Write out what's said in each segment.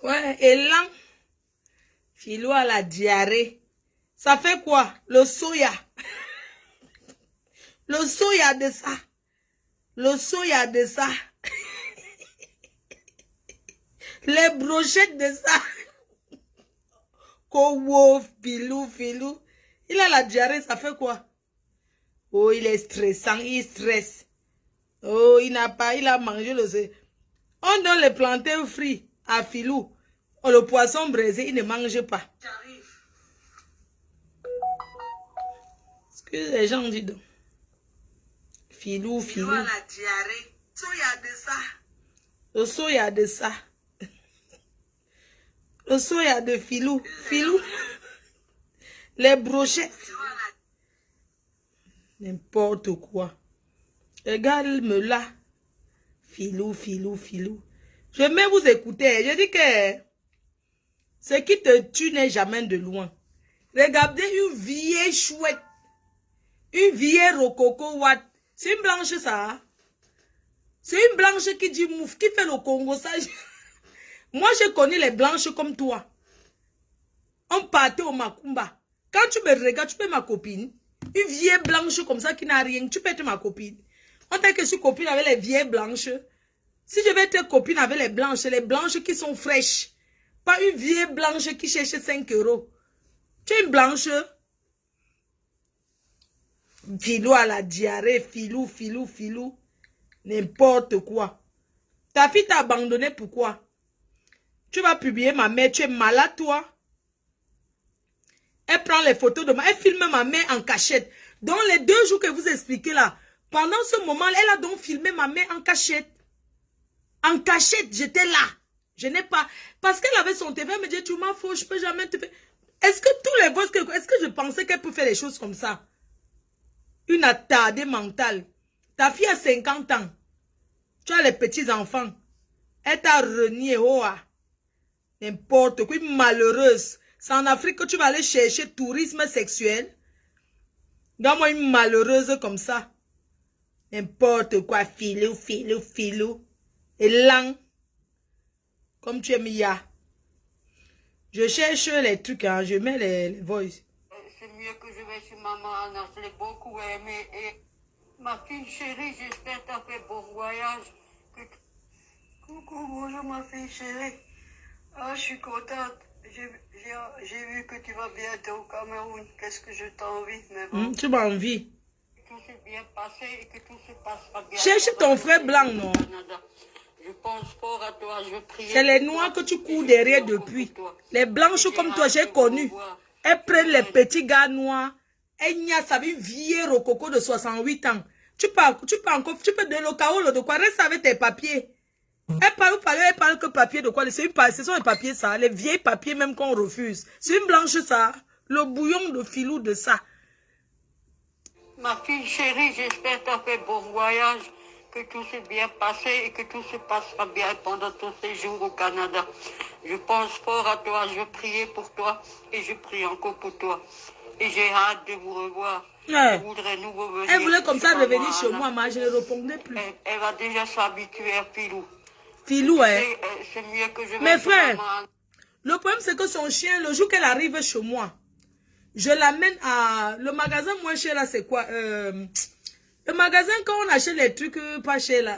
Ouais, élan. Filou à la diarrhée. Ça fait quoi? Le soya. Le soya de ça. Le soya de ça. Les brochettes de ça. Kowo, filou. Il a la diarrhée, ça fait quoi? Oh, il est stressant, il stresse. Oh, il a mangé le... On donne les plantains frits à Filou. Oh, le poisson braisé, il ne mange pas. Ce que les gens disent donc. Filou. Filou a la diarrhée. Soya de ça. Le soya de ça. Le soya de Filou. Filou. Les brochettes. N'importe quoi. Regarde-me là. Filou. Je vais vous écouter. Je dis que ce qui te tue n'est jamais de loin. Regardez une vieille chouette. Une vieille rococo watt. C'est une blanche ça. C'est une blanche qui dit mouf, qui fait le Congo ça. Moi je connais les blanches comme toi. On partait au Macumba. Quand tu me regardes, tu peux être ma copine. Une vieille blanche comme ça qui n'a rien, tu peux être ma copine. On t'a que je suis copine avec les vieilles blanches. Si je vais être copine avec les blanches qui sont fraîches. Pas une vieille blanche qui cherche 5 €. Tu es une blanche. Filou à la diarrhée, filou. N'importe quoi. Ta fille t'a abandonné, pourquoi? Tu vas publier ma mère, tu es malade toi. Elle prend les photos de moi, elle filme ma mère en cachette. Dans les 2 jours que vous expliquez là, pendant ce moment, elle a donc filmé ma mère en cachette. En cachette, j'étais là. Je n'ai pas... Parce qu'elle avait son TV, elle me dit, tu m'en fous, je peux jamais te faire... Est-ce que tous les gosses... Est-ce que je pensais qu'elle peut faire des choses comme ça? Une attardée mentale. Ta fille a 50 ans. Tu as les petits-enfants. Elle t'a renié, oh ah. N'importe quoi, malheureuse. C'est en Afrique que tu vas aller chercher tourisme sexuel. Donne-moi une malheureuse comme ça. N'importe quoi, filou. Et lent. Comme tu es Mia. Je cherche les trucs, hein, je mets les voices. C'est mieux que je vais chez maman Anna, je l'ai beaucoup aimé. Et ma fille chérie, j'espère que tu as fait bon voyage. Coucou, bonjour ma fille chérie. Ah, je suis contente. J'ai vu que tu vas bientôt au Cameroun. Qu'est-ce que je t'envie, mais bon. Tu m'as envie. Tout s'est bien passé et que tout se passera bien. Cherche ton frère blanc, non? Je pense fort à toi, je prie. C'est les noirs que tu cours derrière depuis. Les blanches comme toi, j'ai connu. Elles prennent les petits gars noirs. Elles n'y a sa vie vieille rococo de 68 ans. Tu peux donner le chaos de quoi? Reste avec tes papiers. Elle parle que papier de quoi? Ce sont les papiers ça, les vieilles papiers même qu'on refuse. C'est une blanche ça. Le bouillon de filou de ça. Ma fille chérie, j'espère que tu as fait bon voyage, que tout s'est bien passé et que tout se passera bien pendant ton séjour au Canada. Je pense fort à toi, je priais pour toi et je prie encore pour toi. Et j'ai hâte de vous revoir. Ouais. Je voudrais nous revenir. Elle voulait comme ça revenir chez moi, mais je ne répondais plus. Elle va déjà s'habituer à Filou. Filou, hein. C'est mieux que je... Mes frères, le problème c'est que son chien, le jour qu'elle arrive chez moi, je l'amène à... Le magasin moins cher là, c'est quoi? Le magasin quand on achète les trucs pas chers là.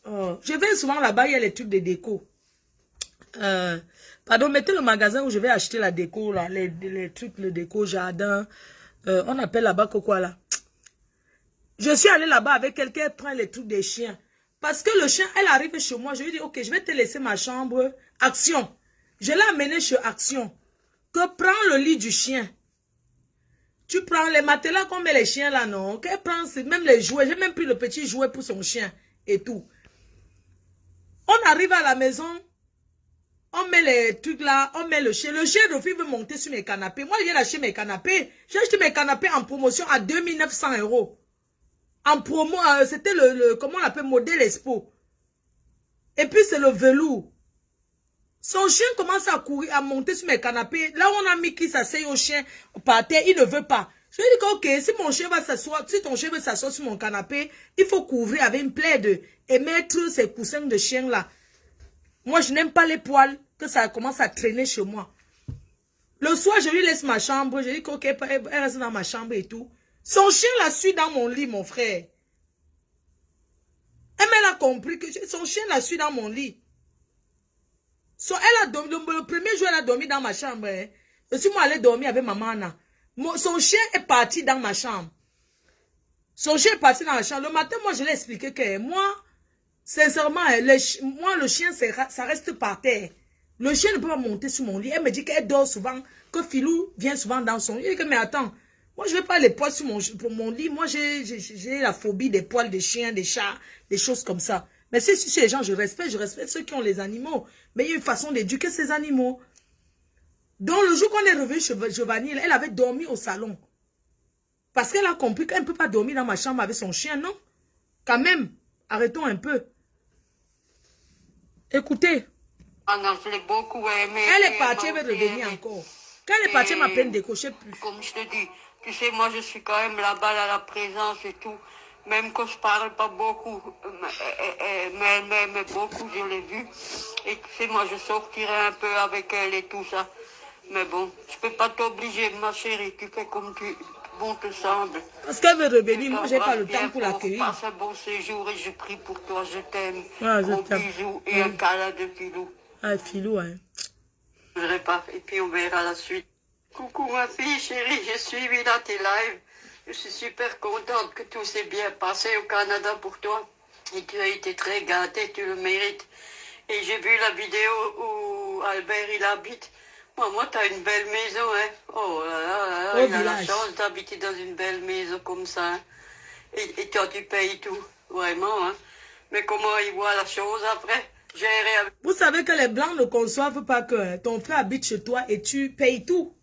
Je vais souvent là-bas, il y a les trucs de déco. Pardon, mettez le magasin où je vais acheter la déco là, les trucs de déco, jardin. On appelle là-bas quoi là? Je suis allée là-bas avec quelqu'un, elle prend les trucs des chiens. Parce que le chien, elle arrive chez moi, je lui dis, ok, je vais te laisser ma chambre. Action. Je l'ai amené chez Action. Que prends le lit du chien. Tu prends les matelas qu'on met les chiens là, non? Qu'elle prend même les jouets. J'ai même pris le petit jouet pour son chien et tout. On arrive à la maison. On met les trucs là, on met le chien. Le chien de fille veut monter sur mes canapés. Moi, j'ai acheté mes canapés. J'ai acheté mes canapés en promotion à 2900 €. En promo, c'était comment on appelle, modèle Expo. Et puis c'est le velours. Son chien commence à courir, à monter sur mes canapés. Là où on a mis qui s'asseye au chien par terre, il ne veut pas. Je lui ai dit que, ok, si mon chien va s'asseoir, si ton chien veut s'asseoir sur mon canapé, il faut couvrir avec une plaide et mettre ces coussins de chien là. Moi, je n'aime pas les poils, que ça commence à traîner chez moi. Le soir, je lui laisse ma chambre. Je dis qu'elle reste dans ma chambre et tout. Son chien la suit dans mon lit, mon frère. Elle a compris que son chien la suit dans mon lit. Elle a dormi, le premier jour, elle a dormi dans ma chambre. Hein. Je suis moi allée dormir avec maman Anna. Son chien est parti dans ma chambre. Son chien est parti dans la chambre. Le matin, moi, je l'ai expliqué que moi, sincèrement, moi, le chien, ça reste par terre. Le chien ne peut pas monter sur mon lit. Elle me dit qu'elle dort souvent, que Philou vient souvent dans son lit. Je dis que, mais attends, moi, je ne veux pas les poils pour mon lit. Moi, j'ai la phobie des poils des chiens, des chats, des choses comme ça. Mais si les gens, je respecte ceux qui ont les animaux. Mais il y a une façon d'éduquer ces animaux. Donc, le jour qu'on est revenu chez Giovanni, elle avait dormi au salon. Parce qu'elle a compris qu'elle ne peut pas dormir dans ma chambre avec son chien, non? Quand même, arrêtons un peu. Écoutez. Je l'ai beaucoup aimé. Elle est partie, elle veut revenir encore. Quand elle est partie, elle m'a peine décoché plus. Comme je te dis, tu sais, moi je suis quand même là-bas à la présence et tout. Même quand je parle pas beaucoup, mais elle m'aime beaucoup, je l'ai vu. Et tu sais, moi je sortirai un peu avec elle et tout ça. Mais bon, je peux pas t'obliger, ma chérie, tu fais comme bon te semble. Parce qu'elle veut revenir, moi j'ai pas le temps pour l'accueillir. Passe un bon séjour et je prie pour toi, je t'aime. Ah, Gros bisous et un câlin de Philou. Ah, Philou, hein. Je dirai pas, et puis on verra la suite. Coucou ma fille chérie, j'ai suivi là tes lives. Je suis super contente que tout s'est bien passé au Canada pour toi. Et tu as été très gâtée, tu le mérites. Et j'ai vu la vidéo où Albert il habite. Moi, tu as une belle maison, hein. Oh là là, il a la chance d'habiter dans une belle maison comme ça. Hein. Et toi, tu payes tout, vraiment. Hein. Mais comment il voit la chose après? Vous savez que les Blancs ne conçoivent pas que ton frère habite chez toi et tu payes tout.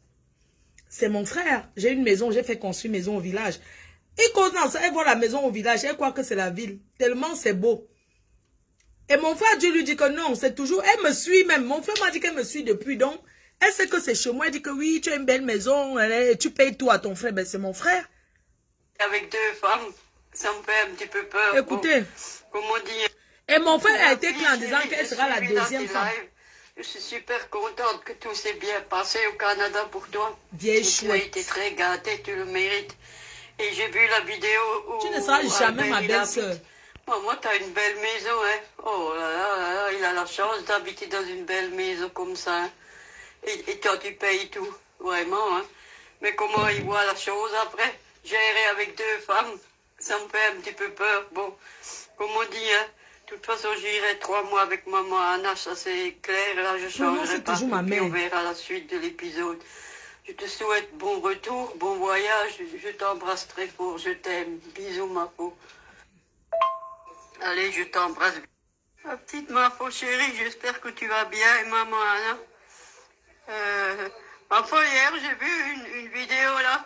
C'est mon frère. J'ai une maison, j'ai fait construire une maison au village. Et quand elle voit la maison au village, elle croit que c'est la ville. Tellement c'est beau. Et mon frère, Dieu lui dit que non, c'est toujours... Elle me suit même. Mon frère m'a dit qu'elle me suit depuis. Donc, elle sait que c'est chez moi. Elle dit que oui, tu as une belle maison. Et tu payes tout à ton frère. Ben, c'est mon frère. Avec deux femmes, ça me fait un petit peu peur. Écoutez. Bon, comment dire... Et mon frère a été clair en disant qu'elle sera la deuxième femme. Je suis super contente que tout s'est bien passé au Canada pour toi. Vieille chouette. Tu as été très gâtée, tu le mérites. Et j'ai vu la vidéo où... Tu ne seras jamais ma belle-sœur. Moi, tu as une belle maison, hein. Oh là là, il a la chance d'habiter dans une belle maison comme ça. Hein. Et toi, tu payes tout, vraiment. Hein. Mais comment il voit la chose après? Gérer avec deux femmes, ça me fait un petit peu peur. Bon, comme on dit, hein. De toute façon, j'irai 3 mois avec maman Anna, ça c'est clair. Là, je changerai pas. Toujours ma mère. On verra la suite de l'épisode. Je te souhaite bon retour, bon voyage. Je t'embrasse très fort, je t'aime. Bisous, ma peau. Allez, je t'embrasse. Ma petite Mafo chérie, j'espère que tu vas bien. Et maman Anna. Enfin, hier, j'ai vu une vidéo là,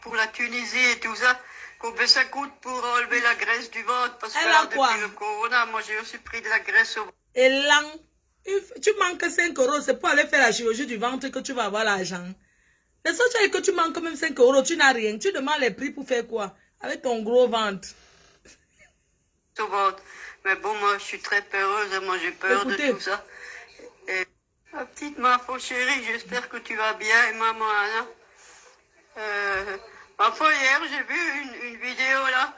pour la Tunisie et tout ça. Combien ça coûte pour enlever la graisse du ventre? Parce que là, depuis le corona, moi j'ai aussi pris de la graisse au ventre. Et là, tu manques 5 €, c'est pour aller faire la chirurgie du ventre que tu vas avoir l'argent. Les autres choses que tu manques même 5 €, tu n'as rien. Tu demandes les prix pour faire quoi? Avec ton gros ventre. Au ventre. Mais bon, moi je suis très peureuse, moi j'ai peur de tout ça. Et ma petite Mafo chérie, j'espère que tu vas bien. Et maman Anna. Enfin, hier, j'ai vu une vidéo là,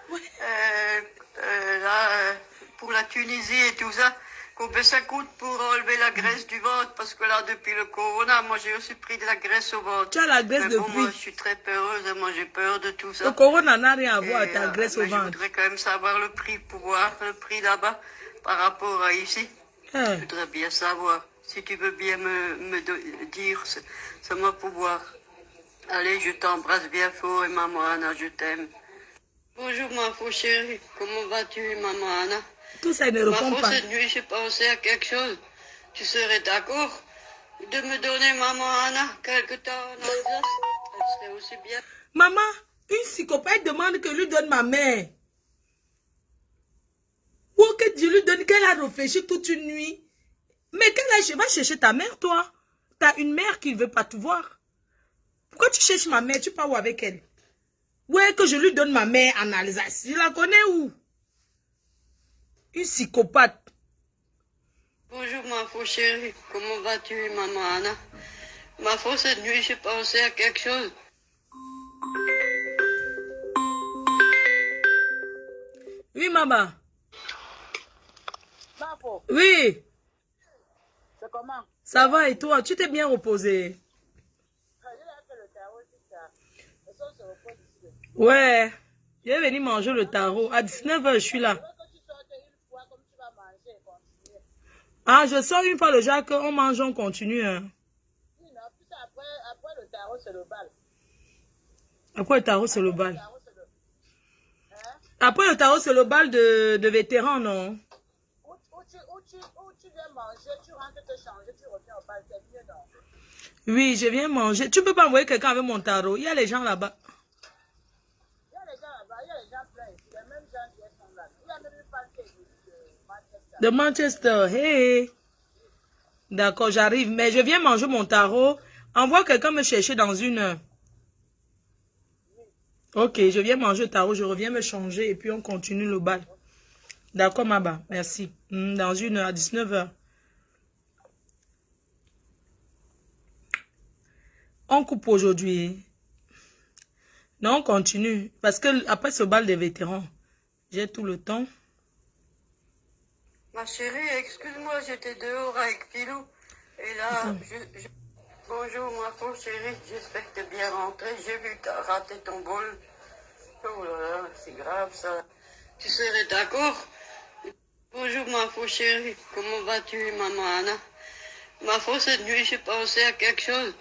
pour la Tunisie et tout ça. Combien ça coûte pour enlever la graisse du ventre? Parce que là, depuis le corona, moi j'ai aussi pris de la graisse au ventre. Tu as la graisse bon, depuis. moi je suis très peureuse, moi j'ai peur de tout ça. Le corona n'a rien à voir avec ta graisse au ventre. Je voudrais quand même savoir le prix pour voir le prix là-bas par rapport à ici. Je voudrais bien savoir. Si tu veux bien me dire, ça m'a pouvoir. Allez, je t'embrasse bien fort et maman Anna, je t'aime. Bonjour ma faux chérie, comment vas-tu maman Anna? Tout ça ne répond pas. Cette nuit, j'ai pensé à quelque chose. Tu serais d'accord de me donner maman Anna quelque temps en Alsace? Elle serait aussi bien. Maman, une psychopathe demande que lui donne ma mère. Ou que Dieu lui donne qu'elle a réfléchi toute une nuit. Mais qu'elle va chercher ta mère, toi. Tu as une mère qui ne veut pas te voir. Pourquoi tu cherches ma mère? Tu pars où avec elle? Ouais, que je lui donne ma mère en Alsace. Je la connais où? Une psychopathe. Bonjour ma faux chérie, comment vas-tu maman Anna? Ma faux cette nuit j'ai pensé à quelque chose. Oui, maman. Bafo, Oui, c'est comment? ça va et toi? Tu t'es bien reposé? J'ai fait le tarot jusqu'à. Les choses se reposent ici. Ouais. Je vais venir manger le tarot. À 19h, je suis Je là. veux que tu sortes une fois comme tu vas manger et continuer. Ah, je sors une fois le Jacques, on mange, on continue. Hein. Oui, non, puis après le tarot, c'est le bal. Après le tarot, c'est le Le bal. tarot, c'est le. Hein? Après le tarot, c'est le bal de vétérans, non? Où tu viens manger, tu rentres te changer, tu reviens au bal, c'est mieux, non? Oui, je viens manger. Tu peux pas envoyer quelqu'un avec mon tarot. Il y a les gens là-bas. Il y a les gens là-bas, il y a les gens pleins ici, les mêmes gens qui sont là. Il y a même une femme qui est venue de Manchester. De Manchester. Hey. D'accord, j'arrive. Mais je viens manger mon tarot. Envoie quelqu'un me chercher dans une heure. Ok, je viens manger le tarot. Je reviens me changer et puis on continue le bal. D'accord, Maba. Merci. Dans une heure, à 19h. On coupe aujourd'hui. Non, on continue. Parce que après ce bal des vétérans, j'ai tout le temps. Ma chérie, excuse-moi, j'étais dehors avec Philou. Et là, bonjour ma faux chérie, j'espère que t'es bien rentrée. J'ai vu que t'as raté ton bol. Oh là là, c'est grave ça. Tu serais d'accord? Bonjour ma faux chérie, comment vas-tu maman Anna? Ma faux cette nuit j'ai pensé à quelque chose.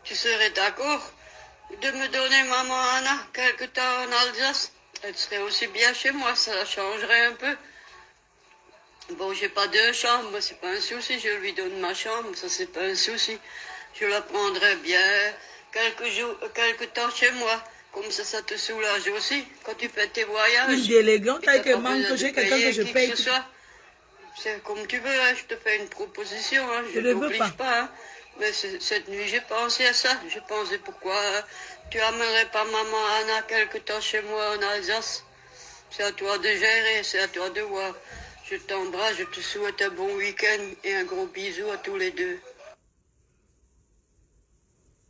Tu serais d'accord de me donner maman Anna quelque temps en Alsace? Elle serait aussi bien chez moi, ça la changerait un peu. Bon, j'ai pas deux chambres, c'est pas un souci, je lui donne ma chambre, ça c'est pas un souci. Je la prendrai bien quelques temps chez moi. Comme ça te soulage aussi quand tu fais tes voyages. Une délégante avec un T'as pas manque, besoin j'ai de quelqu'un que payer je qui paye. que ce soit. C'est comme tu veux, hein, je te fais une proposition, hein, Je je ne veux t'oblige pas. pas. Hein. Mais cette nuit, j'ai pensé à ça. J'ai pensé pourquoi tu amènerais pas maman Anna quelque temps chez moi en Alsace. C'est à toi de gérer, c'est à toi de voir. Je t'embrasse, je te souhaite un bon week-end et un gros bisou à tous les deux.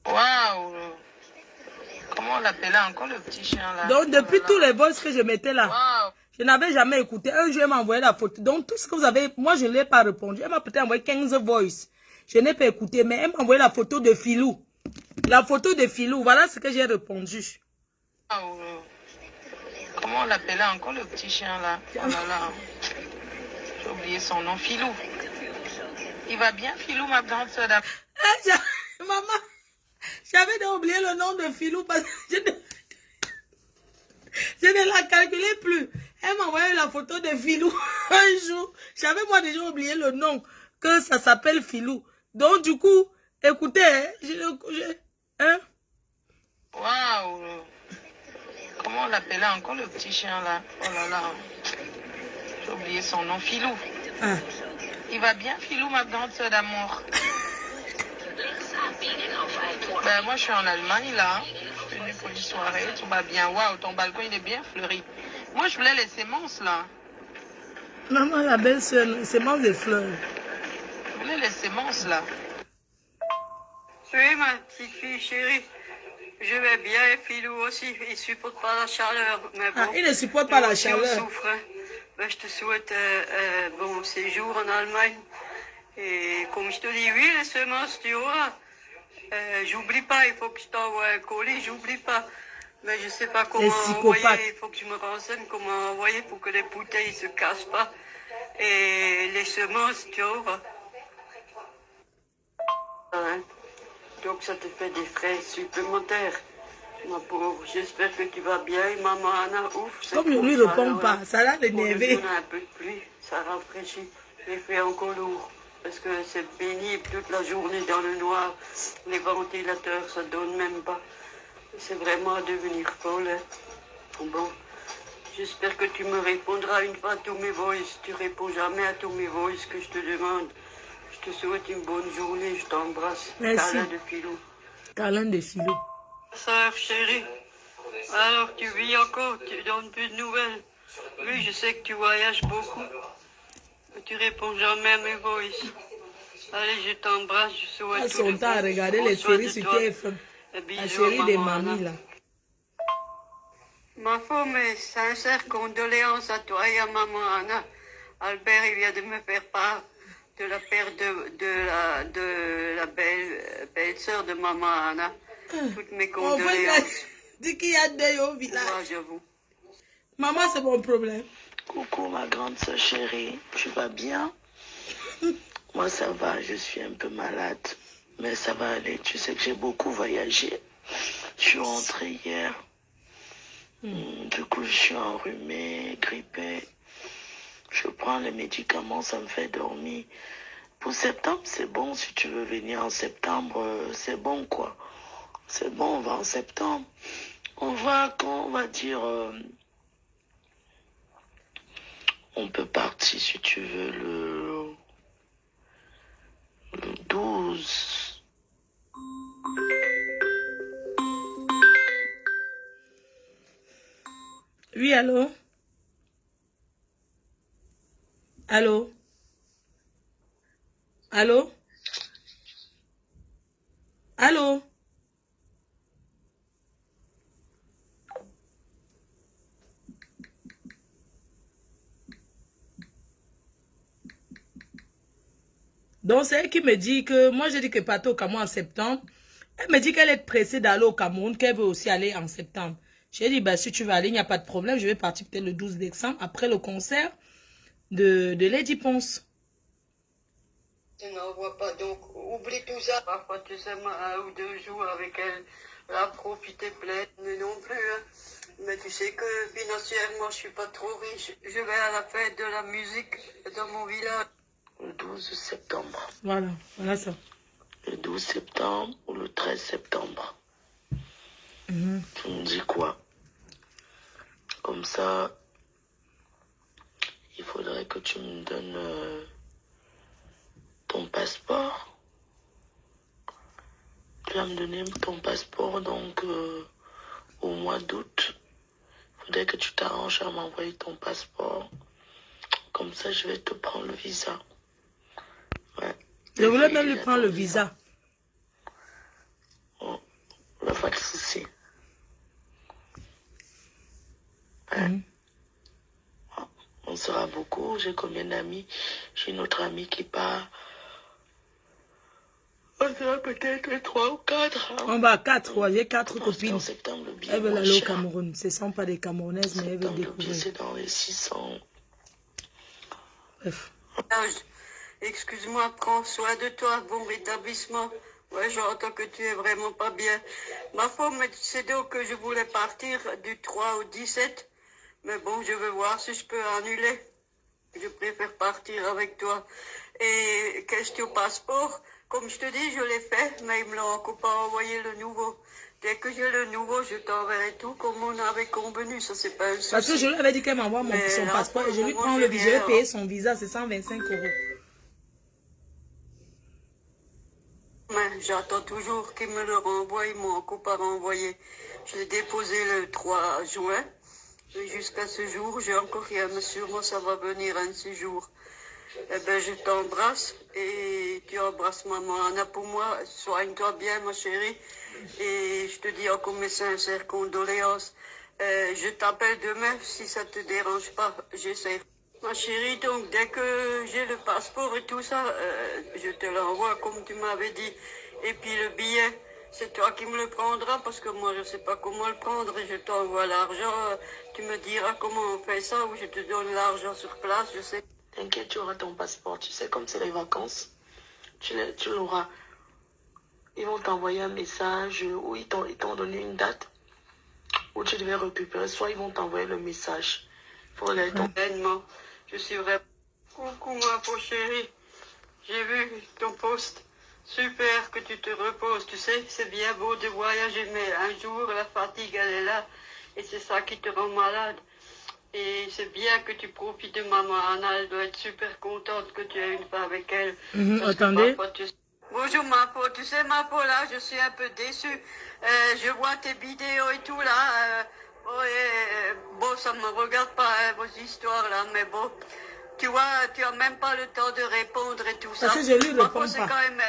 Waouh! Comment on l'appelait encore le petit chien là? Donc, depuis tous les voices que je mettais là, Waouh! je n'avais jamais écouté. Un jour, elle m'a envoyé la photo. Donc, tout ce que vous avez, moi, je ne l'ai pas répondu. Elle m'a peut-être envoyé 15 voices. Je n'ai pas écouté, mais elle m'a envoyé la photo de Philou. La photo de Philou, voilà ce que j'ai répondu. Waouh! Comment on l'appelait encore le petit chien là? Oh là là! J'ai oublié son nom, Philou. Il va bien, Philou, ma grande soeur d'amour? Maman, j'avais oublié le nom de Philou parce que je ne la calculais plus. Elle m'a envoyé la photo de Philou un jour. J'avais moi déjà oublié le nom, que ça s'appelle Philou. Donc du coup, écoutez, hein? Waouh! Comment on l'appelait encore le petit chien là? Oh là là! J'ai oublié son nom, Philou. Ah. Il va bien, Philou, ma grande soeur d'amour? Ben, moi, je suis en Allemagne, là. Je suis venue pour une soirée, tout va bien. Waouh, ton balcon, il est bien fleuri. Moi, je voulais les semences, là. Maman, la belle soeur, semence des fleurs. Je voulais les semences, là. Oui, ma petite fille chérie. Je vais bien et Philou aussi. Il supporte pas la chaleur. Mais bon, Ah, il ne supporte pas la aussi, on chaleur. souffre. Hein. Ben, je te souhaite un bon séjour en Allemagne. Et comme je te dis, oui, les semences, tu auras. J'oublie pas, il faut que je t'envoie un colis, j'oublie pas. Mais je sais pas comment envoyer, il faut que je me renseigne comment envoyer pour que les bouteilles se cassent pas. Et les semences, tu auras. Hein. Donc ça te fait des frais supplémentaires. Ma pauvre, j'espère que tu vas bien. Et maman Anna, ouf. Comme je ne lui réponds pas, ça l'a énervé. On a un peu de pluie, ça rafraîchit. Il fait encore lourd. Parce que c'est pénible toute la journée dans le noir. Les ventilateurs, ça donne même pas. C'est vraiment à devenir folle. Hein. Bon, j'espère que tu me répondras une fois à tous mes voices. Tu réponds jamais à tous mes voices que je te demande. Je te souhaite une bonne journée, je t'embrasse. Merci. Câlin de Philou. Câlin de Philou. Sœur chérie, alors tu vis encore, tu donnes plus de nouvelles. Oui, je sais que tu voyages beaucoup. Tu réponds jamais à mes voices. Allez, je t'embrasse, je souhaite Passe tout le son temps à bon. regarder Prends les soin séries de sur toi. TF1. Et La bisous, série des maman mamies, Anna. là. Ma femme, mes sincères condoléances à toi et à maman Anna. Albert, il vient de me faire part de la perte de la belle-sœur de maman Anna. Toutes mes En fait, condoléances. dis qu'il y a deuil au village. Courage à vous. Maman, c'est mon problème. Coucou ma grande sœur chérie, tu vas bien? Moi ça va, je suis un peu malade, mais ça va aller. Tu sais que j'ai beaucoup voyagé. Je suis rentrée hier. Du coup, je suis enrhumée, grippée. Je prends les médicaments, ça me fait dormir. Pour septembre, c'est bon. Si tu veux venir en septembre, c'est bon quoi. C'est bon, on va en septembre. On va, quand on va dire... on peut partir si tu veux le 12. Oui, allô? Allô? Allô? Allô? Donc, c'est elle qui me dit que, moi, j'ai dit que partir au Cameroun en septembre. Elle me dit qu'elle est pressée d'aller au Cameroun, qu'elle veut aussi aller en septembre. J'ai dit, bah, si tu veux aller, il n'y a pas de problème. Je vais partir peut-être le 12 décembre, après le concert de Lady Ponce. Tu n'en vois pas, donc oublie tout ça. Parfois, tu sais, 1 ou 2 jours avec elle, la profiter pleine non plus. Hein. Mais tu sais que financièrement, je suis pas trop riche. Je vais à la fête de la musique dans mon village. Le 12 septembre. Voilà, voilà ça. Le 12 septembre ou le 13 septembre. Tu me dis quoi? Comme ça, il faudrait que tu me donnes ton passeport. Tu vas me donner ton passeport donc au mois d'août. Il faudrait que tu t'arranges à m'envoyer ton passeport. Comme ça, je vais te prendre le visa. Ouais. Je voulais même lui prendre le visa. Oh, il n'y a pas de souci. Ouais. On sera beaucoup. J'ai combien d'amis? J'ai une autre amie qui part. On sera peut-être 3 ou 4. Hein. On va à 4, ouais, j'ai 4 Parce copines. qu'en septembre, le billet Elles veulent moins aller au cher. Cameroun. Ce ne sont pas des Camerounaises, mais elles veulent Septembre, le billet, découvrir. c'est dans les 600. Bref. Excuse-moi, prends soin de toi, bon rétablissement. Ouais, j'entends que tu es vraiment pas bien. Ma femme me disait donc que je voulais partir du 3 au 17. Mais bon, je vais voir si je peux annuler. Je préfère partir avec toi. Et question passeport, comme je te dis, je l'ai fait, mais ils me l'ont encore pas envoyé le nouveau. Dès que j'ai le nouveau, je t'enverrai tout comme on avait convenu. Ça, c'est pas un souci. Parce que je lui avais dit qu'elle m'envoie son là, passeport pour et je le lui moment, prends j'ai le visa. Je rien, vais payer son visa, c'est 125 €. Mais j'attends toujours qu'ils me le renvoient. Ils m'ont encore pas renvoyé. Je l'ai déposé le 3 juin. Et jusqu'à ce jour, j'ai encore rien. Mais sûrement, ça va venir un de ces jours. Eh ben, je t'embrasse et tu embrasses maman Anna pour moi. Soigne-toi bien, ma chérie. Et je te dis encore mes sincères condoléances. Je t'appelle demain si ça te dérange pas. J'essaie. Ma chérie, donc dès que j'ai le passeport et tout ça, je te l'envoie comme tu m'avais dit. Et puis le billet, c'est toi qui me le prendras parce que moi je sais pas comment le prendre et je t'envoie l'argent. Tu me diras comment on fait ça ou je te donne l'argent sur place, je sais. T'inquiète, tu auras ton passeport. Tu sais, comme c'est les vacances, tu l'auras. Ils vont t'envoyer un message ou ils t'ont donné une date où tu devais récupérer. Soit ils vont t'envoyer le message pour les Pleinement. Je suis vraiment... Coucou ma pauvre chérie. J'ai vu ton post. Super que tu te reposes. Tu sais, c'est bien beau de voyager, mais un jour, la fatigue, elle est là. Et c'est ça qui te rend malade. Et c'est bien que tu profites de maman Anna. Elle doit être super contente que tu aies une fois avec elle. Parce que Attendez. parfois, Bonjour ma peau. Tu sais ma peau là, je suis un peu déçue. Je vois tes vidéos et tout là. Bon, ça ne me regarde pas, hein, vos histoires là, mais bon. Tu vois, tu n'as même pas le temps de répondre et tout ça. Parce que je lui Ma réponds foi,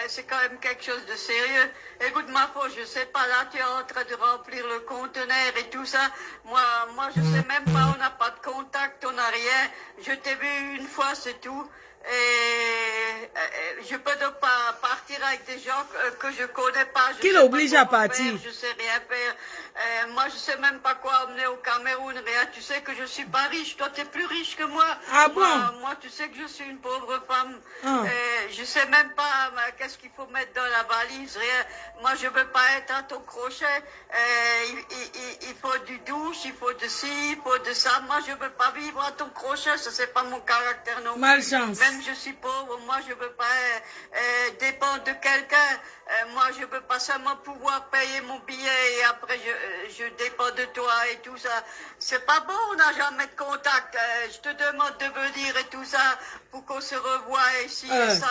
c'est quand même quelque chose de sérieux. Écoute, ma foi, je sais pas, là, tu es en train de remplir le conteneur et tout ça. Moi, je sais même pas, on n'a pas de contact, on n'a rien. Je t'ai vu une fois, c'est tout. Et je peux donc pas partir avec des gens que je connais pas. Qui l'oblige à partir? Je sais rien faire. Moi, je sais même pas quoi emmener au Cameroun, rien. Tu sais que je suis pas riche. Toi, tu es plus riche que moi. Ah bon? Moi, tu sais que je suis une pauvre femme. Ah. Je sais même pas qu'est-ce qu'il faut mettre dans la valise, rien. Moi, je veux pas être à ton crochet. Il faut du douche, il faut de ci, il faut de ça. Moi, je veux pas vivre à ton crochet. Ça, c'est pas mon caractère non plus. Malchance. Même je suis pauvre, moi je veux pas dépendre de quelqu'un. Moi je veux pas seulement pouvoir payer mon billet et après je dépends de toi et tout ça. C'est pas bon, on n'a jamais de contact. Je te demande de venir et tout ça pour qu'on se revoie ici et ça.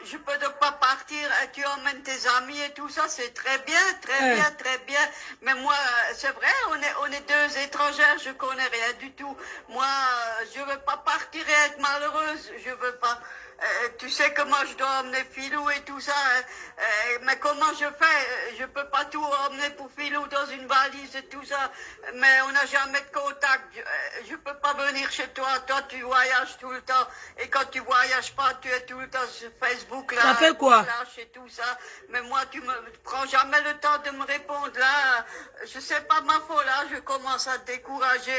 Je peux donc pas partir. Tu emmènes tes amis et tout ça, c'est très bien, très bien. Mais moi, c'est vrai, on est deux étrangères, je connais rien du tout. Moi, je veux pas partir et être malheureuse. Je veux pas. Tu sais comment je dois emmener Philou et tout ça. Mais comment je fais? Je peux pas tout emmener pour Philou dans une valise et tout ça. Mais on n'a jamais de contact. Je peux pas venir chez toi. Toi, tu voyages tout le temps. Et quand tu voyages pas, tu es tout le temps sur Facebook là. Ça fait quoi? Et tout ça. Mais moi, tu me prends jamais le temps de me répondre là. Je sais pas ma faute là. Je commence à te décourager.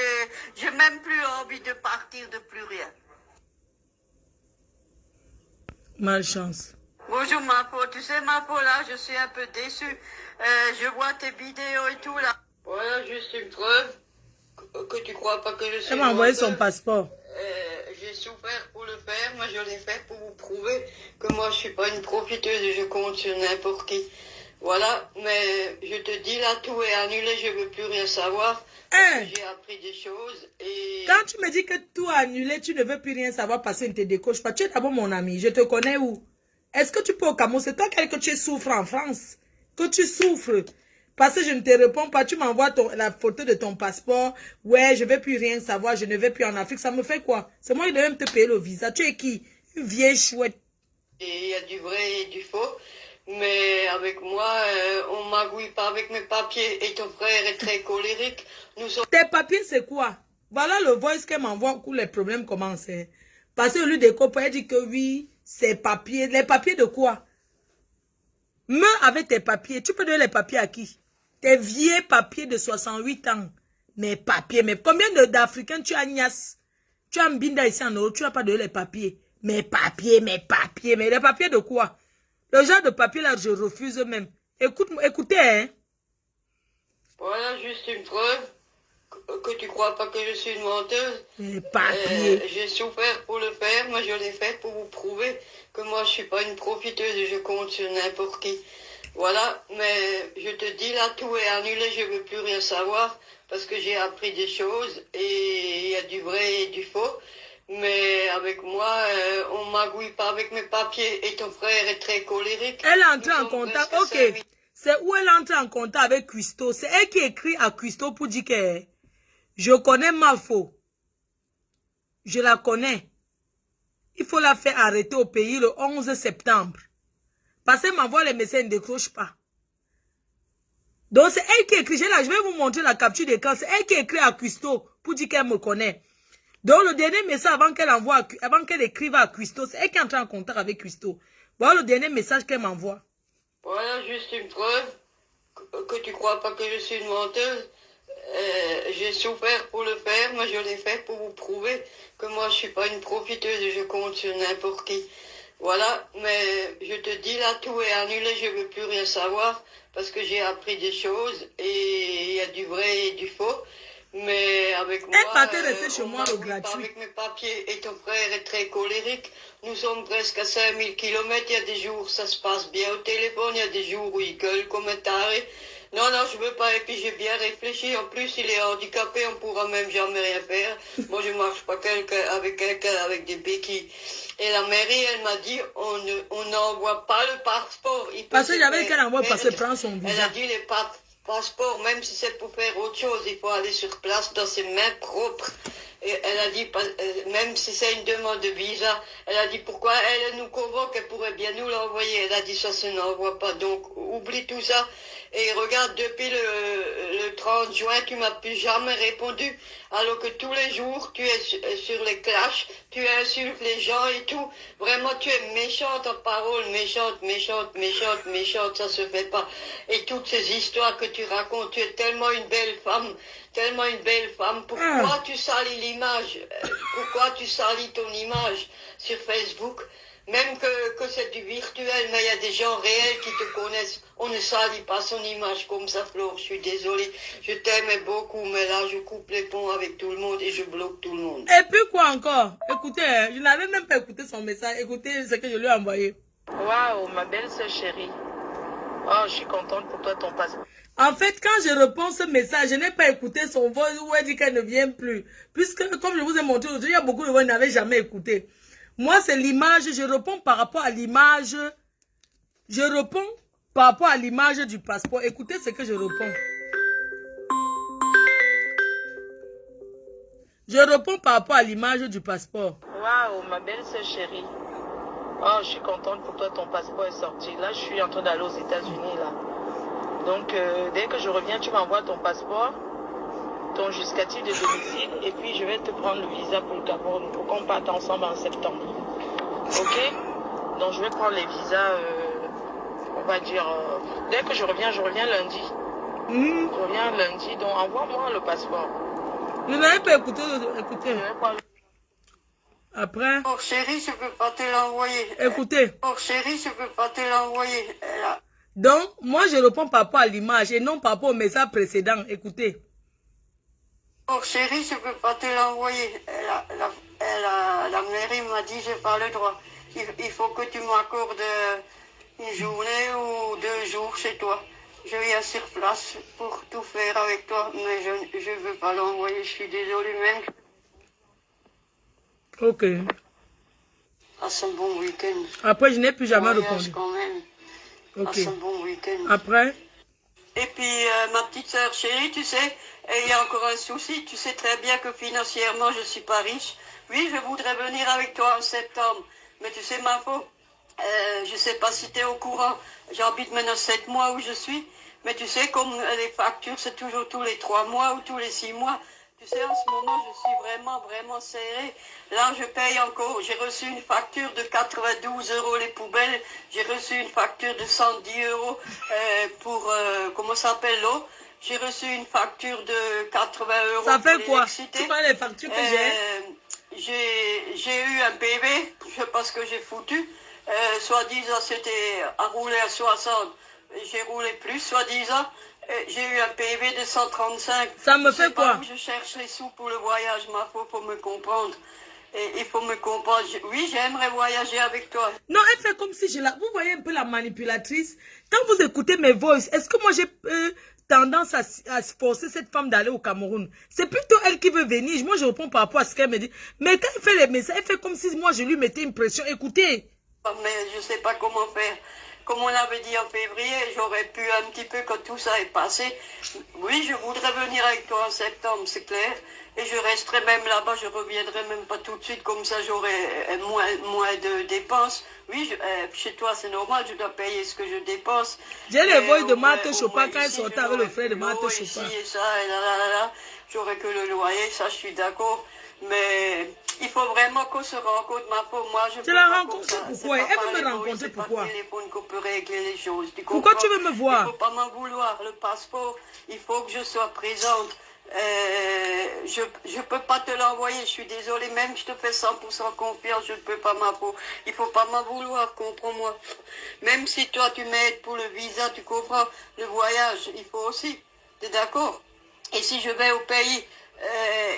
J'ai même plus envie de partir, de plus rien. Malchance. Bonjour ma faute, tu sais ma faute là, je suis un peu déçue. Je vois tes vidéos et tout là. Voilà juste une preuve que tu crois pas que je suis. Elle m'a envoyé son passeport. J'ai souffert pour le faire, mais je l'ai fait pour vous prouver que moi je suis pas une profiteuse et je compte sur n'importe qui. Voilà, mais je te dis là, tout est annulé, je veux plus rien savoir. J'ai appris des choses et... Quand tu me dis que tout a annulé, tu ne veux plus rien savoir parce que ne te décoche pas. Tu es d'abord mon ami, je te connais où? Est-ce que tu peux au Cameroun? C'est toi que tu souffres en France. Que tu souffres. Parce que je ne te réponds pas, tu m'envoies la photo de ton passeport. Ouais, je ne veux plus rien savoir, je ne vais plus en Afrique. Ça me fait quoi? C'est moi qui dois même te payer le visa. Tu es qui? Une vieille chouette. Et il y a du vrai et du faux. Mais avec moi, on magouille pas avec mes papiers. Et ton frère est très colérique. Nous sommes... Tes papiers, c'est quoi? Voilà le voice qu'elle m'envoie où les problèmes commencent. Parce que lui, des copains, elle dit que oui, c'est papiers. Les papiers de quoi? Meurs avec tes papiers. Tu peux donner les papiers à qui? Tes vieux papiers de 68 ans. Mes papiers. Mais combien d'Africains tu as, Nias? Tu as Mbinda ici en Europe, tu n'as pas donné les papiers. Mes papiers, mes papiers. Mais les papiers de quoi? Le genre de papier là, je refuse même. Écoutez, hein. Voilà juste une preuve que tu crois pas que je suis une menteuse. Les papiers. J'ai souffert pour le faire, mais je l'ai fait pour vous prouver que moi je suis pas une profiteuse et je compte sur n'importe qui. Voilà, mais je te dis là, tout est annulé, je veux plus rien savoir parce que j'ai appris des choses et il y a du vrai et du faux. Mais avec moi, on magouille pas avec mes papiers et ton frère est très colérique. Elle est entrée en contact, ok. C'est où elle entre en contact avec Christo. C'est elle qui écrit à Christo pour dire que je connais Mafo. Je la connais. Il faut la faire arrêter au pays le 11 septembre. Parce qu'elle m'envoie les messages, elle ne décroche pas. Donc c'est elle qui écrit. Je vais vous montrer la capture d'écran. C'est elle qui écrit à Christo pour dire qu'elle me connaît. Donc le dernier message avant qu'elle écrive à Christo, c'est elle qui entre en contact avec Christo. Voilà le dernier message qu'elle m'envoie. Voilà juste une preuve que tu crois pas que je suis une menteuse. J'ai souffert pour le faire, mais je l'ai fait pour vous prouver que moi je suis pas une profiteuse et je compte sur n'importe qui. Voilà, mais je te dis là, tout est annulé, je veux plus rien savoir parce que j'ai appris des choses et il y a du vrai et du faux. Mais avec moi, chez moi le gratuit. Avec mes papiers et ton frère est très colérique. Nous sommes presque à 5000 km. Il y a des jours ça se passe bien au téléphone. Il y a des jours où il gueule comme un taré. Non, je veux pas. Et puis j'ai bien réfléchi. En plus, il est handicapé. On pourra même jamais rien faire. Moi, je marche pas avec quelqu'un avec des béquilles. Et la mairie, elle m'a dit, on n'envoie pas le passeport. Parce que j'avais qu'elle envoie parce qu'elle prend son visa. Elle a dit les passeport, même si c'est pour faire autre chose, il faut aller sur place dans ses mains propres. Et elle a dit, même si c'est une demande de visa, elle a dit pourquoi elle nous convoque, elle pourrait bien nous l'envoyer. Elle a dit ça se n'envoie pas. Donc oublie tout ça. Et regarde, depuis le 30 juin, tu m'as plus jamais répondu. Alors que tous les jours, tu es sur les clashs, tu insultes les gens et tout. Vraiment, tu es méchante en parole, méchante, méchante, méchante, méchante, ça se fait pas. Et toutes ces histoires que tu racontes, tu es tellement une belle femme, tellement une belle femme. Pourquoi tu salis l'image? Pourquoi tu salis ton image sur Facebook? Même que c'est du virtuel, mais il y a des gens réels qui te connaissent. On ne salit pas son image comme ça, Flore. Je suis désolée. Je t'aimais beaucoup, mais là, je coupe les ponts avec tout le monde et je bloque tout le monde. Et puis quoi encore? Écoutez, je n'avais même pas écouté son message. Écoutez ce que je lui ai envoyé. Waouh, ma belle-sœur chérie. Oh, je suis contente pour toi, ton passeport. En fait, quand je réponds ce message, je n'ai pas écouté son voix où elle dit qu'elle ne vient plus. Puisque, comme je vous ai montré aujourd'hui, il y a beaucoup de voix qui n'avaient jamais écouté. Moi, c'est l'image, je réponds par rapport à l'image. Je réponds par rapport à l'image du passeport. Écoutez ce que je réponds. Je réponds par rapport à l'image du passeport. Waouh, ma belle-sœur chérie. Oh, je suis contente pour toi, ton passeport est sorti. Là, je suis en train d'aller aux États-Unis, là. Donc, dès que je reviens, tu m'envoies ton passeport, ton justificatif de domicile, et puis je vais te prendre le visa pour le Cameroun, pour qu'on parte ensemble en septembre. Ok? Donc, je vais prendre les visas, on va dire, dès que je reviens lundi. Je reviens lundi, donc envoie-moi le passeport. Je n'avais pas écouté. Écoutez. Après. Oh chérie, je peux pas te l'envoyer. Écoutez. Oh chérie, je peux pas te l'envoyer. Donc, moi, je réponds par rapport à l'image et non par rapport au message précédent. Écoutez. Oh chérie, je peux pas te l'envoyer. La mairie m'a dit, j'ai pas le droit. Il faut que tu m'accordes une journée ou 2 jours chez toi. Je viens sur place pour tout faire avec toi, mais je veux pas l'envoyer. Je suis désolée même. Ok. Passe un bon week-end. Après, je n'ai plus jamais Voyage répondu. quand même. Ok. Passe un bon week-end. Après. Et puis, ma petite sœur chérie, tu sais, il y a encore un souci. Tu sais très bien que financièrement, je suis pas riche. Oui, je voudrais venir avec toi en septembre. Mais tu sais, ma faute, je sais pas si tu es au courant. J'habite maintenant 7 mois où je suis. Mais tu sais, comme les factures, c'est toujours tous les 3 mois ou tous les 6 mois. Tu sais, en ce moment, je suis vraiment serrée. Là, je paye encore. J'ai reçu une facture de 92 € les poubelles. J'ai reçu une facture de 110 € pour, comment ça s'appelle, l'eau. J'ai reçu une facture de 80 € Ça fait pour quoi? l'électricité. Tu vois les factures que J'ai eu un PV, je sais pas ce que j'ai foutu. Soi-disant, c'était à rouler à 60. J'ai roulé plus, soi-disant. J'ai eu un PV de 135. Ça me fait quoi? Je cherche les sous pour le voyage, ma faut pour me comprendre. Et il faut me comprendre. Oui, j'aimerais voyager avec toi. Non, elle fait comme si je la... Vous voyez un peu la manipulatrice. Quand vous écoutez mes voices, est-ce que moi j'ai tendance à forcer cette femme d'aller au Cameroun? C'est plutôt elle qui veut venir. Moi, je réponds par rapport à ce qu'elle me dit. Mais quand elle fait les messages, elle fait comme si moi je lui mettais une pression. Écoutez. Mais je sais pas comment faire. Comme on l'avait dit en février, j'aurais pu un petit peu quand tout ça est passé. Oui, je voudrais venir avec toi en septembre, c'est clair. Et je resterai même là-bas, je reviendrai même pas tout de suite, comme ça j'aurai moins de dépenses. Oui, chez toi c'est normal, je dois payer ce que je dépense. J'ai les voix de Marthe Chopin quand elle sortait avec le frère de Marthe Chopin. Ici et ça, et là. J'aurai que le loyer, ça je suis d'accord. Mais il faut vraiment qu'on se rencontre, ma pauvre. Moi, je la rencontre pourquoi? Elle veut me rencontrer pourquoi? Téléphone qu'on peut régler les choses. Pourquoi tu veux me voir? Il ne faut pas m'en vouloir. Le passeport, il faut que je sois présente. Je ne peux pas te l'envoyer, je suis désolée, même je te fais 100% confiance, je ne peux pas, ma peau. Il ne faut pas m'en vouloir, comprends-moi. Même si toi tu m'aides pour le visa, tu comprends, le voyage, il faut aussi. Tu es d'accord? Et si je vais au pays,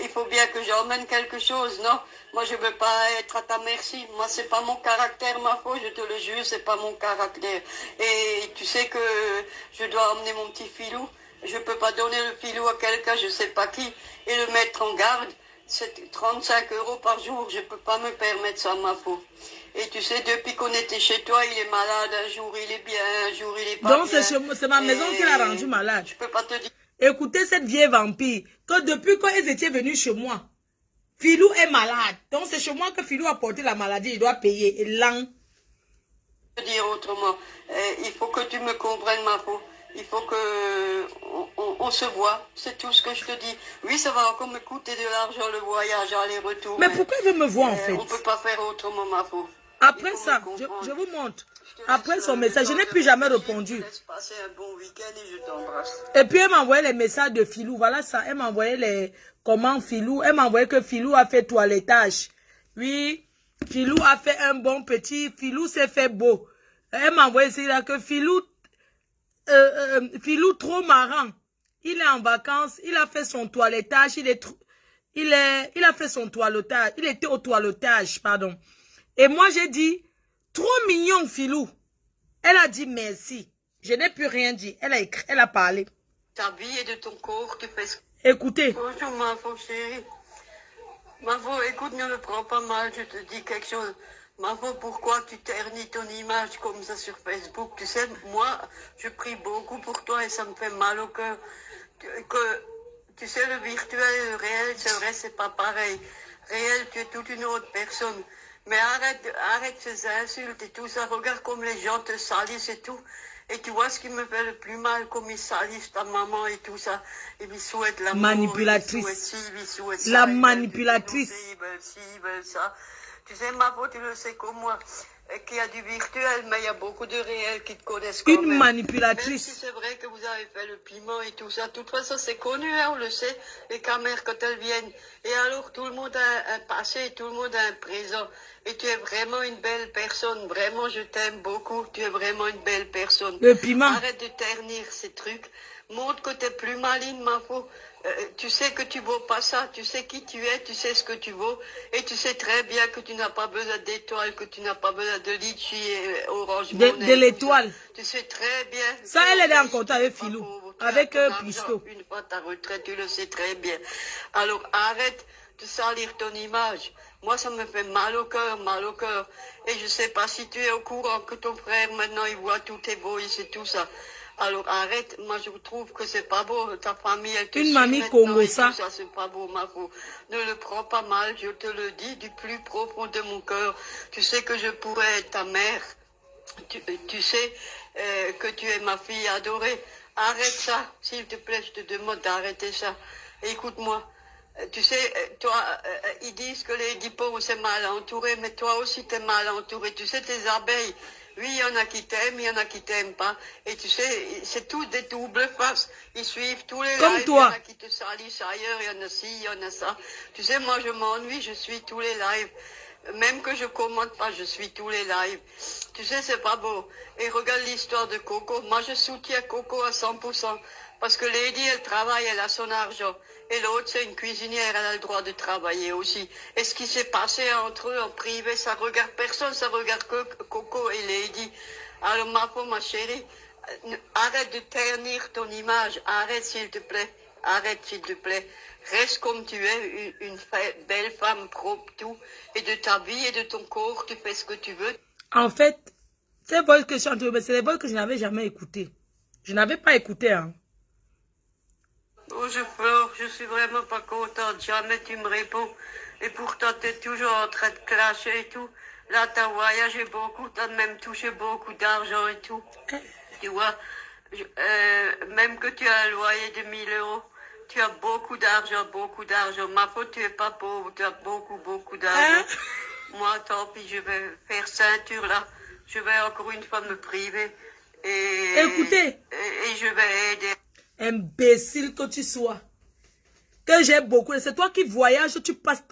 il faut bien que j'emmène quelque chose, non? Moi, je ne veux pas être à ta merci. Moi, c'est pas mon caractère, ma foi, je te le jure, c'est pas mon caractère. Et tu sais que je dois emmener mon petit filou. Je ne peux pas donner le filou à quelqu'un, je ne sais pas qui, et le mettre en garde. C'est 35 € par jour, je ne peux pas me permettre ça, ma foi. Et tu sais, depuis qu'on était chez toi, il est malade, un jour il est bien, un jour il est pas donc, bien. Donc c'est ma maison qui l'a rendu malade. Je peux pas te dire. Écoutez cette vieille vampire, que depuis quand ils étaient venus chez moi, Filou est malade. Donc c'est chez moi que Filou a porté la maladie. Il doit payer. Et là... Dire autrement, il faut que tu me comprennes, ma peau. Il faut que on se voit, c'est tout ce que je te dis. Oui, ça va encore me coûter de l'argent le voyage aller-retour. Mais pourquoi il veut me voir en fait? On peut pas faire autrement, ma peau. Après ça, je vous montre. Après son message, je n'ai plus jamais répondu. Je te laisse passer un bon week-end et je t'embrasse. Et puis elle m'a envoyé les messages de Filou. Voilà ça. Elle m'a envoyé les comment Filou. Elle m'a envoyé que Filou a fait toilettage. Oui, Filou a fait un bon petit. Filou s'est fait beau. Elle m'a envoyé ici là que Filou, Filou trop marrant. Il est en vacances. Il a fait son toilettage. Il a fait son toilettage. Il était au toilettage, pardon. Et moi j'ai dit, trop mignon Filou. Elle a dit merci. Je n'ai plus rien dit. Elle a écrit, elle a parlé. Ta vie et de ton corps, tu fais ce... Écoutez. Bonjour, ma faux chérie. Ma faux, écoute, ne me prends pas mal, je te dis quelque chose. Ma faux, pourquoi tu ternis ton image comme ça sur Facebook? Tu sais, moi, je prie beaucoup pour toi et ça me fait mal au cœur. Tu sais, le virtuel et le réel, c'est vrai, c'est pas pareil. Réel, tu es toute une autre personne. Mais arrête ces insultes et tout ça. Regarde comme les gens te salissent et tout. Et tu vois ce qui me fait le plus mal, comme ils salissent ta maman et tout ça. Et ils souhaitent la manipulatrice. Ils souhaitent ça, la manipulatrice. Ils veulent ça. Tu sais, ma faute, tu le sais comme moi, qu'il y a du virtuel, mais il y a beaucoup de réels qui te connaissent quand même. Une manipulatrice. Même si c'est vrai que vous avez fait le piment et tout ça, de toute façon, c'est connu, hein, on le sait, les caméras quand elles viennent. Et alors, tout le monde a un passé, tout le monde a un présent. Et tu es vraiment une belle personne. Vraiment, je t'aime beaucoup. Tu es vraiment une belle personne. Le piment. Arrête de ternir ces trucs. Montre que tu es plus maligne, ma faux. Tu sais que tu vaux pas ça. Tu sais qui tu es. Tu sais ce que tu vaux. Et tu sais très bien que tu n'as pas besoin d'étoiles, que tu n'as pas besoin de litchi et orange monnaie. De l'étoile. Tu sais très bien. Ça, elle est en contact avec Filou. Avec Pisto. Une fois ta retraite, tu le sais très bien. Alors, arrête de salir ton image. Moi, ça me fait mal au cœur, mal au cœur. Et je sais pas si tu es au courant que ton frère, maintenant, il voit tous tes boys et tout ça. Alors, arrête. Moi, je trouve que c'est pas beau. Ta famille, elle te une suit mamie maintenant Congo, et ça. tout ça, c'est pas beau, ma fou. Ne le prends pas mal, je te le dis du plus profond de mon cœur. Tu sais que je pourrais être ta mère. Tu sais que tu es ma fille adorée. Arrête ça, s'il te plaît, je te demande d'arrêter ça. Écoute-moi. Tu sais, toi, ils disent que les dipos, c'est mal entouré, mais toi aussi, t'es mal entouré. Tu sais, tes abeilles, oui, il y en a qui t'aiment, il y en a qui t'aiment pas. Et tu sais, c'est tout des doubles faces. Ils suivent tous les comme lives. toi. Il y en a qui te salissent ailleurs, il y en a ci, il y en a ça. Tu sais, moi, je m'ennuie, je suis tous les lives. Même que je commente pas, je suis tous les lives. Tu sais, c'est pas beau. Et regarde l'histoire de Coco. Moi, je soutiens Coco à 100%. Parce que Lady, elle travaille, elle a son argent. Et l'autre, c'est une cuisinière, elle a le droit de travailler aussi. Et ce qui s'est passé entre eux en privé, ça regarde personne, ça regarde que Coco et Lady. Alors, ma chérie, arrête de ternir ton image. Arrête, s'il te plaît. Arrête, s'il te plaît. Reste comme tu es, une belle femme propre, tout. Et de ta vie et de ton corps, tu fais ce que tu veux. En fait, ces voix que je chante, c'est les voix que je n'avais jamais écoutées. Je n'avais pas écouté, hein. Oh, je pleure, je suis vraiment pas contente. Jamais tu me réponds. Et pourtant, tu es toujours en train de clasher et tout. Là, tu as voyagé beaucoup, tu as même touché beaucoup d'argent et tout. Tu vois, même que tu as un loyer de 1000 euros, tu as beaucoup d'argent, beaucoup d'argent. Ma faute, tu es pas pauvre, tu as beaucoup, beaucoup d'argent. Moi, tant pis, je vais faire ceinture là. Je vais encore une fois me priver. Écoutez. Et je vais aider. Imbécile que tu sois. Que j'ai beaucoup. C'est toi qui voyages, tu passes